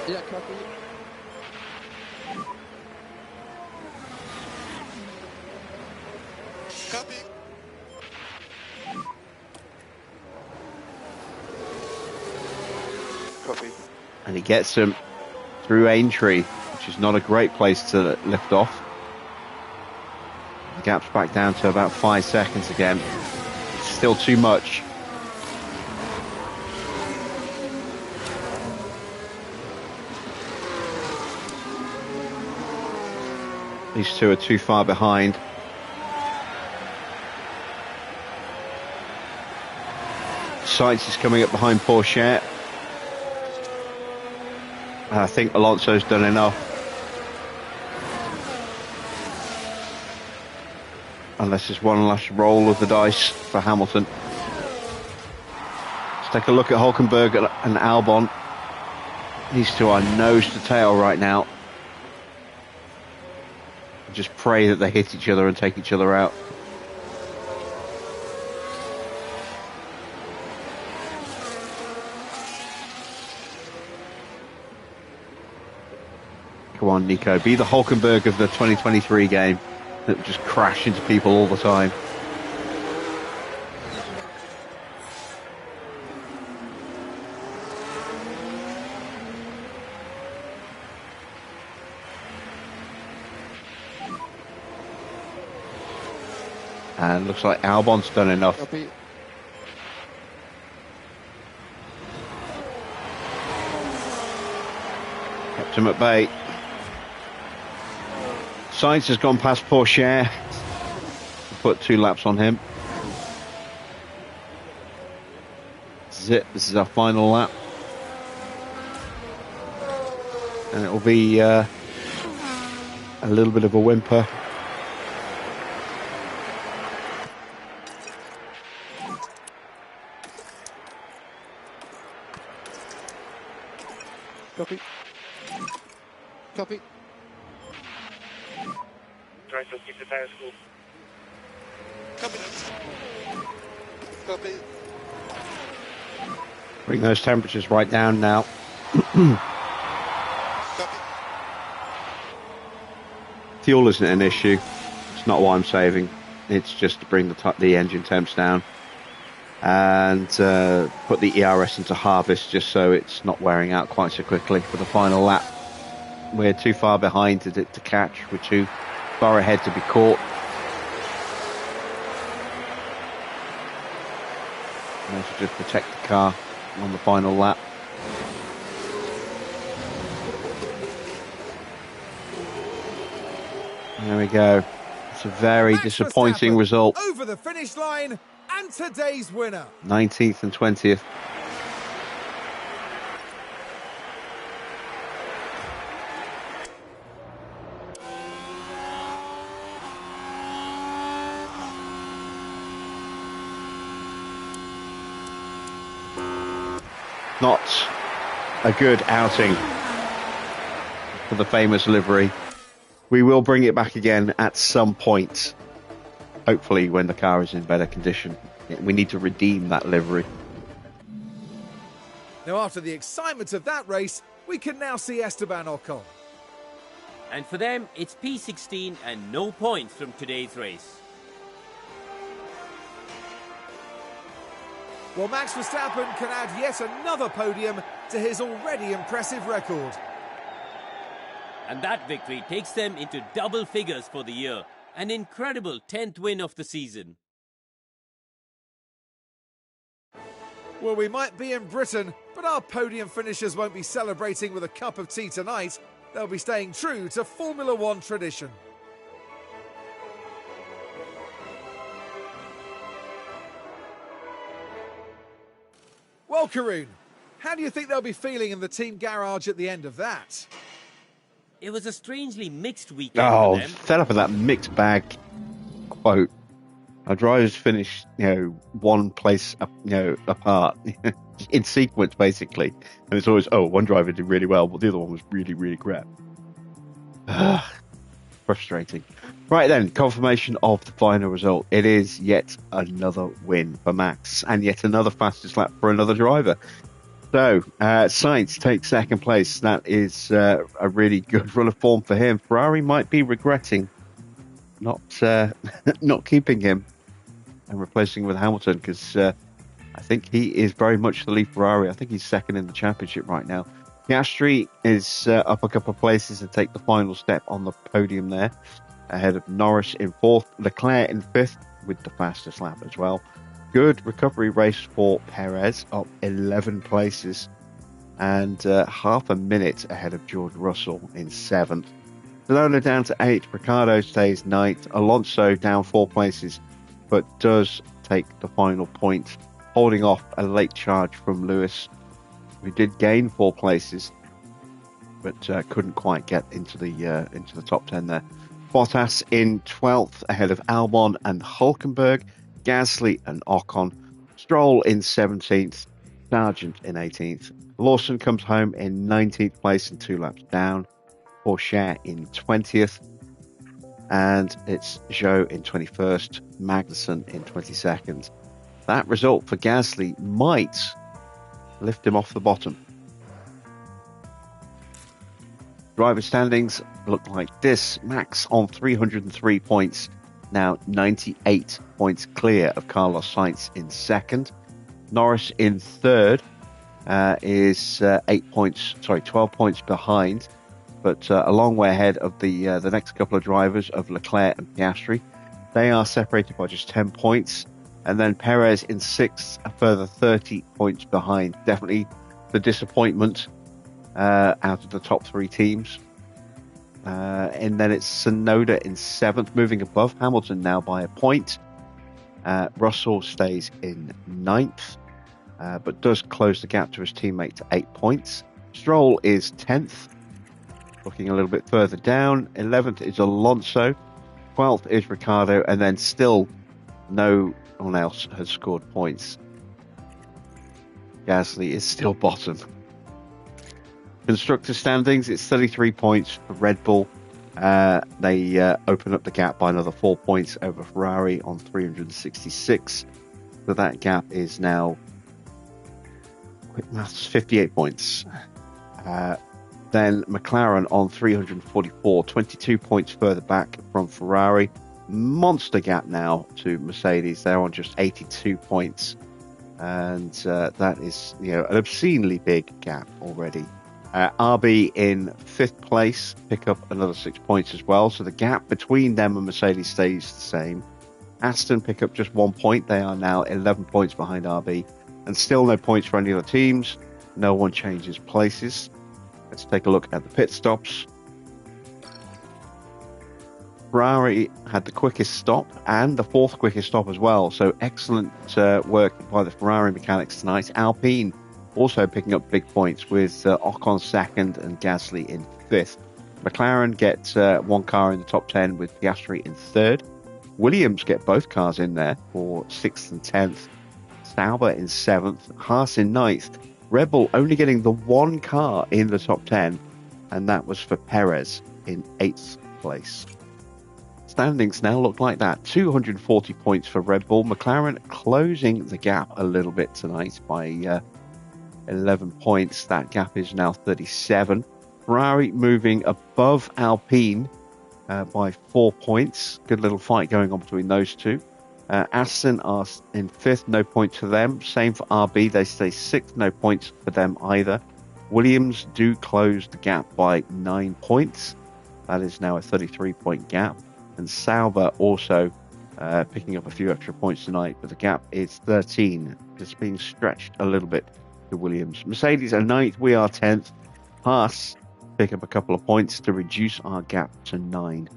Yeah, copy. Copy. Copy. And he gets him through Aintree, which is not a great place to lift off. The gap's back down to about 5 seconds again. It's still too much. These two are too far behind. Sainz is coming up behind Porsche. I think Alonso's done enough. Unless there's one last roll of the dice for Hamilton. Let's take a look at Hulkenberg and Albon. These two are nose to tail right now. Just pray that they hit each other and take each other out. Come on, Nico. Be the Hulkenberg of the 2023 game that would just crash into people all the time. And looks like Albon's done enough. Copy. Kept him at bay. Sainz has gone past Porsche. Put 2 laps on him. Zip, this is our final lap. And it will be a little bit of a whimper. Copy. Copy. Try to keep the tires cool. Copy. Copy. Bring those temperatures right down now. Copy. Fuel isn't an issue. It's not what I'm saving. It's just to bring the engine temps down. And put the ERS into harvest just so it's not wearing out quite so quickly for the final lap. We're too far behind to catch. We're too far ahead to be caught. And to just protect the car on the final lap. There we go. It's a very Max disappointing Verstappen result. over the finish line and today's winner. 19th and 20th. Not a good outing for the famous livery. We will bring it back again at some point. Hopefully when the car is in better condition. We need to redeem that livery. Now, after the excitement of that race, we can now see Esteban Ocon. And for them, it's P16 and no points from today's race. Well, Max Verstappen can add yet another podium to his already impressive record. And that victory takes them into double figures for the year. An incredible 10th win of the season. Well, we might be in Britain, but our podium finishers won't be celebrating with a cup of tea tonight. They'll be staying true to Formula One tradition. Well, Karun, how do you think they'll be feeling in the team garage at the end of that? It was a strangely mixed weekend Oh, for them. fed up with that mixed bag quote. Our drivers finished, one place, apart in sequence, basically. And it's always, one driver did really well, but the other one was really, really crap. Frustrating. Right then, confirmation of the final result. It is yet another win for Max and yet another fastest lap for another driver. So, Sainz takes second place. That is a really good run of form for him. Ferrari might be regretting not keeping him and replacing him with Hamilton, because I think he is very much the lead Ferrari. I think he's second in the championship right now. Piastri is up a couple of places and take the final step on the podium there, ahead of Norris in fourth, Leclerc in fifth with the fastest lap as well. Good recovery race for Perez, up 11 places and half a minute ahead of George Russell in seventh. Tsunoda down to 8th, Ricciardo stays 9th, Alonso down 4 places, but does take the final point, holding off a late charge from Lewis, who did gain 4 places, but couldn't quite get into the top 10 there. Bottas in 12th, ahead of Albon and Hulkenberg, Gasly and Ocon, Stroll in 17th, Sargent in 18th. Lawson comes home in 19th place and 2 laps down. Porsche in 20th, and it's Zhou in 21st, Magnussen in 22nd. That result for Gasly might lift him off the bottom. Driver standings look like this. Max on 303 points, now 98 points clear of Carlos Sainz in second. Norris in third is 12 points behind, but a long way ahead of the next couple of drivers of Leclerc and Piastri. They are separated by just 10 points. And then Perez in sixth, a further 30 points behind. Definitely the disappointment out of the top 3 teams. And then it's Tsunoda in seventh, moving above Hamilton now by a point. Russell stays in ninth, but does close the gap to his teammate to 8 points. Stroll is 10th, looking a little bit further down. 11th is Alonso. 12th is Ricciardo, and then still no one else has scored points. Gasly is still bottom. Constructor standings, it's 33 points for Red Bull. They open up the gap by another 4 points over Ferrari on 366. So that gap is now, quick maths, 58 points. Then McLaren on 344, 22 points further back from Ferrari. Monster gap now to Mercedes. They're on just 82 points. And that is, an obscenely big gap already. RB in 5th place, pick up another 6 points as well. So the gap between them and Mercedes stays the same. Aston pick up just 1 point. They are now 11 points behind RB. And still no points for any other teams. No one changes places. Let's take a look at the pit stops. Ferrari had the quickest stop and the 4th quickest stop as well. So excellent work by the Ferrari mechanics tonight. Alpine also picking up big points with Ocon 2nd and Gasly in 5th. McLaren get one car in the top 10 with Piastri in 3rd. Williams get both cars in there for 6th and 10th. Sauber in 7th. Haas in 9th. Red Bull only getting the one car in the top 10, and that was for Perez in 8th place. Standings now look like that. 240 points for Red Bull. McLaren closing the gap a little bit tonight by 11 points. That gap is now 37. Ferrari moving above Alpine by 4 points. Good little fight going on between those two. Aston are in 5th, no points for them. Same for RB, they stay 6th, no points for them either. Williams do close the gap by 9 points. That is now a 33-point gap. And Sauber also picking up a few extra points tonight, but the gap is 13. Just being stretched a little bit to Williams. Mercedes are 9th, we are 10th. Haas pick up a couple of points to reduce our gap to 9.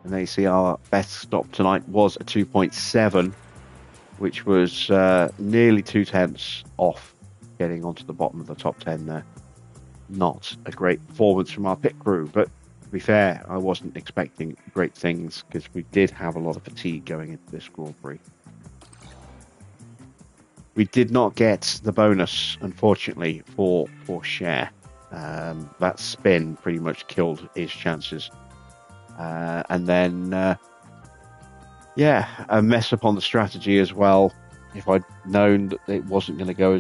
And there you see our best stop tonight was a 2.7, which was nearly 2/10 off getting onto the bottom of the top 10 there. Not a great performance from our pit crew, but to be fair, I wasn't expecting great things because we did have a lot of fatigue going into this Grand Prix. We did not get the bonus, unfortunately, for Cher. That spin pretty much killed his chances. And then, a mess up on the strategy as well. If I'd known that it wasn't going to go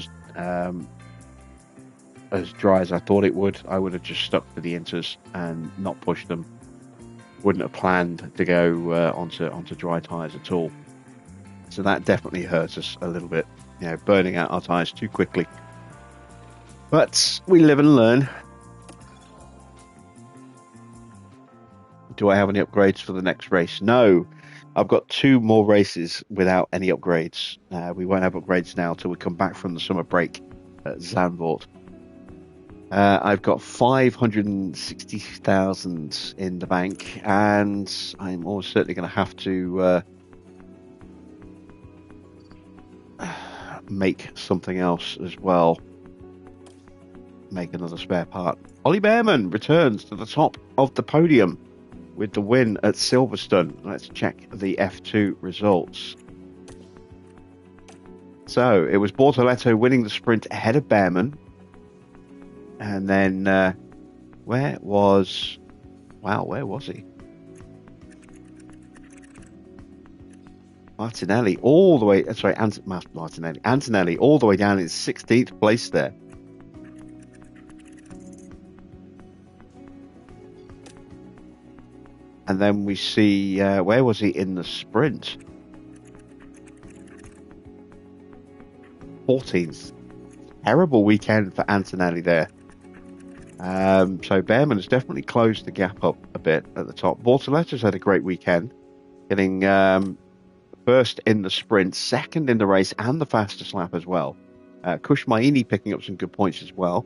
as dry as I thought it would, I would have just stuck to the inters and not pushed them. Wouldn't have planned to go onto dry tyres at all. So that definitely hurt us a little bit, burning out our tyres too quickly. But we live and learn. Do I have any upgrades for the next race? No. I've got 2 more races without any upgrades. We won't have upgrades now till we come back from the summer break at Zandvoort. I've got 560,000 in the bank, and I'm almost certainly going to have to make something else as well. Make another spare part. Ollie Behrman returns to the top of the podium with the win at Silverstone. Let's check the F2 results. So it was Bortoleto winning the sprint ahead of Behrman. And then where was he? Martinelli all the way, Antonelli all the way down in 16th place there. And then we see, where was he in the sprint? 14th. Terrible weekend for Antonelli there. So Behrman has definitely closed the gap up a bit at the top. Bortoletto's had a great weekend, getting first in the sprint, second in the race, and the fastest lap as well. Kushmaini picking up some good points as well.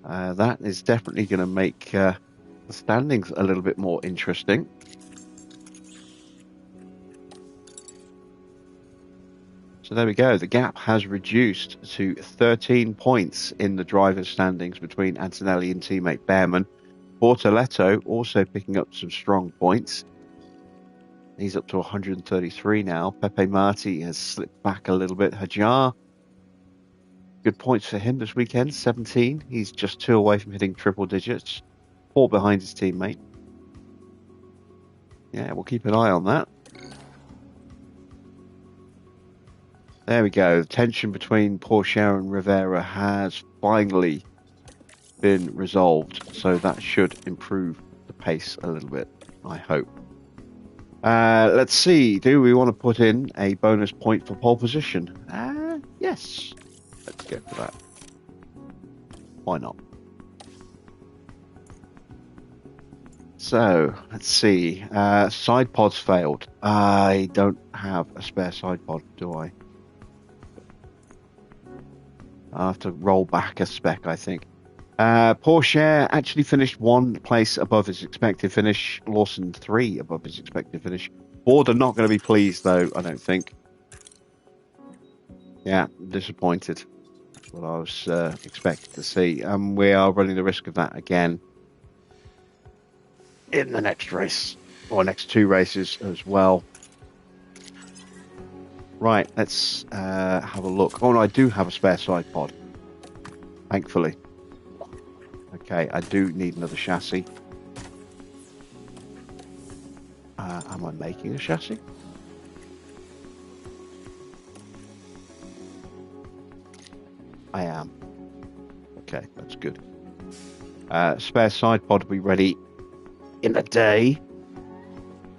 That is definitely going to make the standings a little bit more interesting. So there we go. The gap has reduced to 13 points in the driver's standings between Antonelli and teammate Behrman. Bortoletto also picking up some strong points. He's up to 133 now. Pepe Marti has slipped back a little bit. Hajar, good points for him this weekend, 17. He's just 2 away from hitting triple digits. 4 behind his teammate. Yeah, we'll keep an eye on that. There we go. The tension between Porsche and Rivera has finally been resolved. So that should improve the pace a little bit, I hope. Let's see. Do we want to put in a bonus point for pole position? Yes. Let's go for that. Why not? So, let's see. Side pods failed. I don't have a spare side pod, do I? I'll have to roll back a spec, I think. Porsche actually finished 1 place above his expected finish. Lawson 3 above his expected finish. Ford are not going to be pleased, though, I don't think. Yeah, disappointed. That's what I was expecting to see. We are running the risk of that again in the next race, or next 2 races as well. Right, let's have a look. Oh, no, I do have a spare side pod. Thankfully. Okay, I do need another chassis. Am I making a chassis? I am. Okay, that's good. Spare side pod will be ready in a day.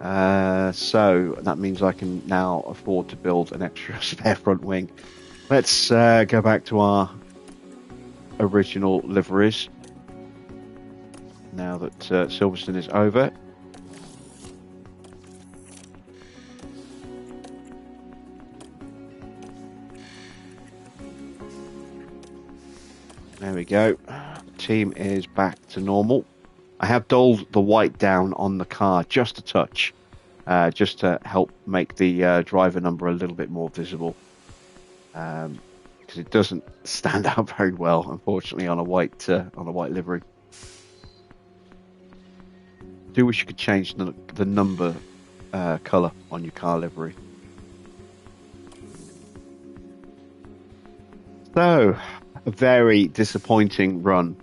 So that means I can now afford to build an extra spare front wing. Let's go back to our original liveries. Now that Silverstone is over. There we go. Team is back to normal. I have dulled the white down on the car just a touch, just to help make the driver number a little bit more visible, because it doesn't stand out very well, unfortunately, on a white livery. Do wish you could change the number colour on your car livery. So, a very disappointing run.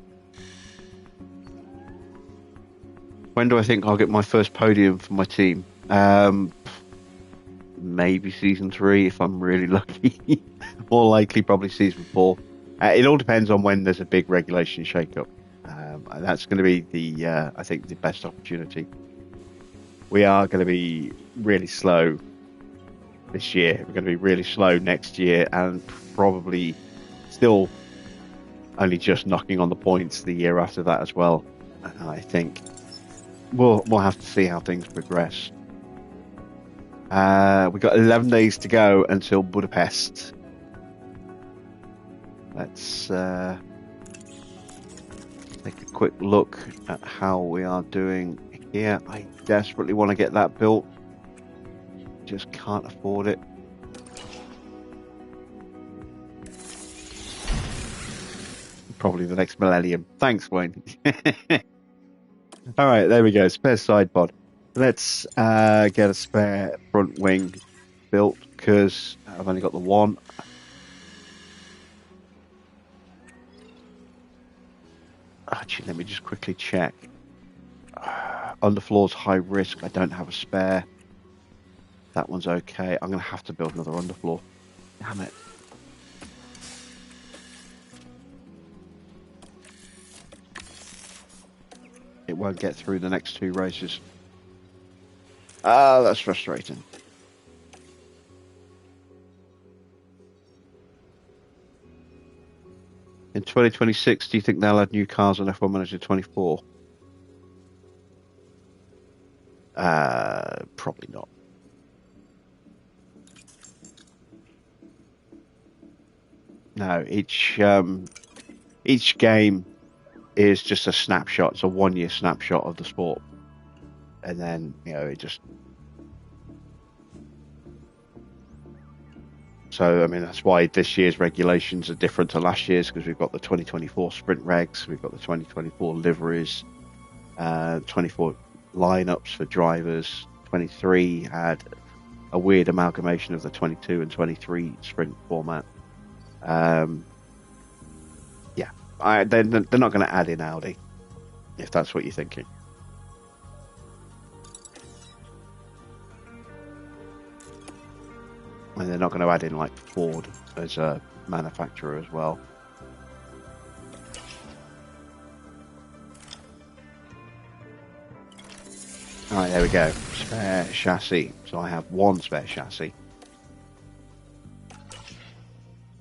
When do I think I'll get my first podium for my team? Maybe season 3 if I'm really lucky. More likely probably season 4. It all depends on when there's a big regulation shake-up. And that's going to be I think the best opportunity. We are going to be really slow this year. We're going to be really slow next year, and probably still only just knocking on the points the year after that as well. I think we'll have to see how things progress. We've got 11 days to go until Budapest. Let's take a quick look at how we are doing here. I desperately want to get that built. Just can't afford it. Probably the next millennium. Thanks, Wayne. All right, there we go. Spare side pod. Let's get a spare front wing built, because I've only got the one. Actually, let me just quickly check. Underfloor's high risk. I don't have a spare. That one's okay. I'm going to have to build another underfloor. Damn it. It won't get through the next 2 races. Ah, that's frustrating. In 2026, do you think they'll add new cars on F1 Manager 24? Probably not. No, each game is just a snapshot. It's a 1-year snapshot of the sport, and then it just. So I mean that's why this year's regulations are different to last year's, because we've got the 2024 sprint regs, we've got the 2024 liveries, 24 lineups for drivers. 23 had a weird amalgamation of the 22 and 23 sprint format. They're not going to add in Audi, if that's what you're thinking. And they're not going to add in like Ford as a manufacturer as well. Alright, there we go. Spare chassis. So I have one spare chassis.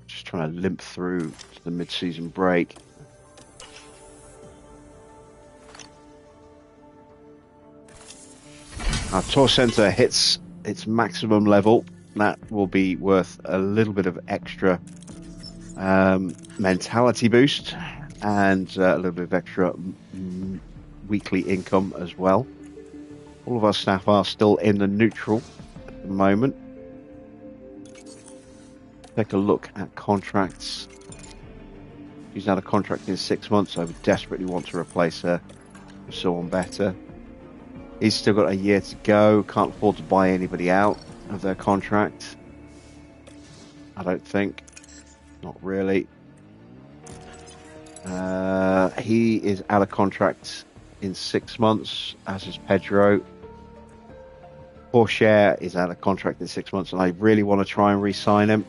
Just trying to limp through to the mid-season break. Our tour centre hits its maximum level. That will be worth a little bit of extra mentality boost, and a little bit of extra weekly income as well. All of our staff are still in the neutral at the moment. Take a look at contracts. She's out of contract in 6 months, so I would desperately want to replace her with someone better. He's still got a year to go. Can't afford to buy anybody out of their contract. I don't think. Not really. He is out of contract in 6 months, as is Pedro. Porsche is out of contract in 6 months, and I really want to try and re-sign him.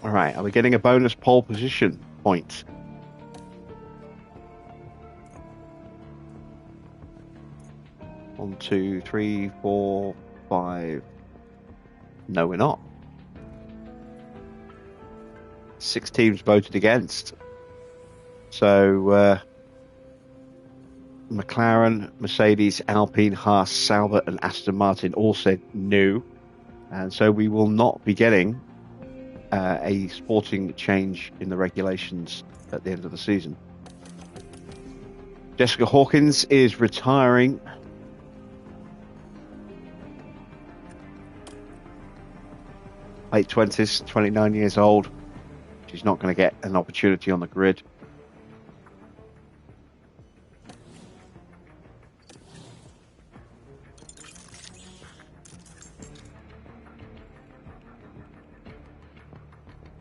All right, are we getting a bonus pole position point? One, two, three, four, five. No, we're not. 6 teams voted against. So McLaren, Mercedes, Alpine, Haas, Sauber and Aston Martin all said no. And so we will not be getting a sporting change in the regulations at the end of the season. Jessica Hawkins is retiring. Late 20s, 29 years old. She's not going to get an opportunity on the grid.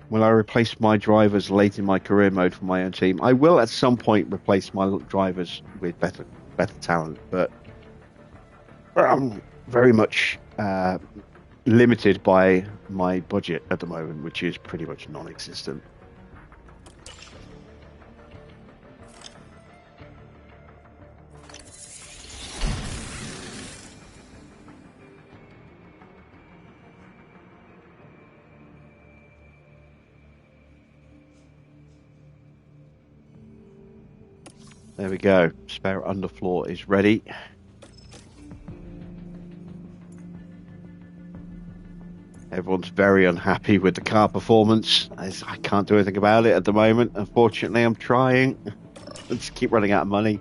Will I replace my drivers late in my career mode for my own team? I will at some point replace my drivers with better talent, but I'm very much limited by my budget at the moment, which is pretty much non-existent. There we go. Spare underfloor is ready. Everyone's very unhappy with the car performance. I can't do anything about it at the moment. Unfortunately, I'm trying. I just keep running out of money.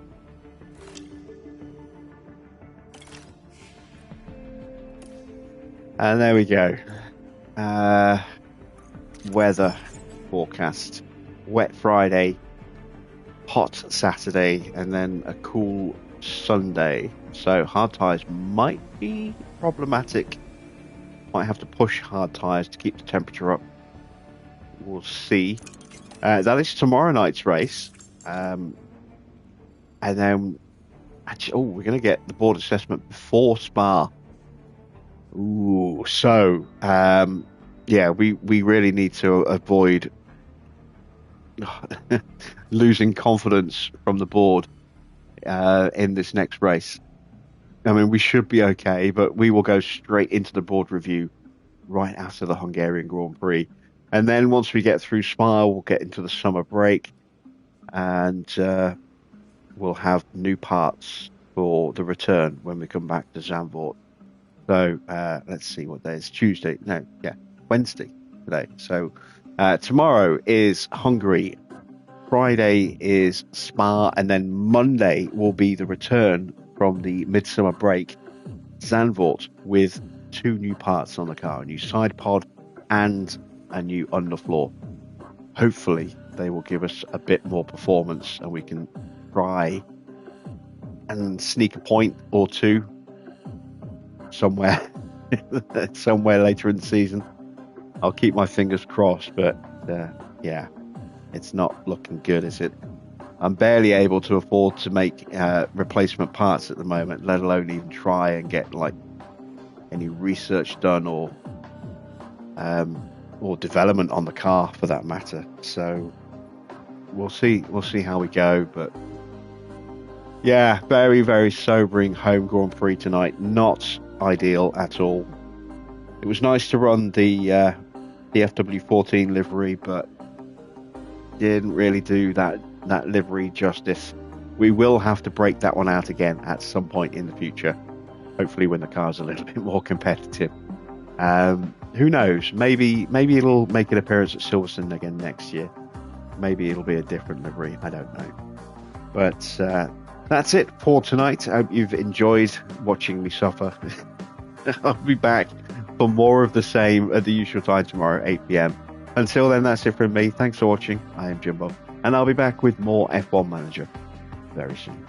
And there we go. Weather forecast. Wet Friday. Hot Saturday. And then a cool Sunday. So hard tyres might be problematic. Might have to push hard tyres to keep the temperature up. We'll see. That is tomorrow night's race. And then, actually, we're going to get the board assessment before Spa. Ooh, so, yeah, we really need to avoid losing confidence from the board in this next race. I mean, we should be okay, but we will go straight into the board review right after the Hungarian Grand Prix. And then once we get through Spa, we'll get into the summer break and we'll have new parts for the return when we come back to Zandvoort. So let's see what day is. Tuesday. No, yeah, Wednesday today. So tomorrow is Hungary. Friday is Spa. And then Monday will be the return from the midsummer break, Zandvoort, with 2 new parts on the car, a new side pod and a new underfloor. Hopefully they will give us a bit more performance and we can try and sneak a point or 2 somewhere later in the season. I'll keep my fingers crossed, but yeah, it's not looking good, is it? I'm barely able to afford to make replacement parts at the moment, let alone even try and get like any research done or development on the car for that matter. So we'll see how we go. But yeah, very, very sobering home Grand Prix tonight. Not ideal at all. It was nice to run the FW14 livery, but didn't really do that livery justice. We will have to break that one out again at some point in the future, hopefully when the car's a little bit more competitive. Who knows, maybe it'll make an appearance at Silverstone again next year. Maybe it'll be a different livery, I don't know. But that's it for tonight. I hope you've enjoyed watching me suffer. I'll be back for more of the same at the usual time tomorrow, 8 p.m. Until then, that's it from me. Thanks for watching. I am Jimbo, and I'll be back with more F1 Manager very soon.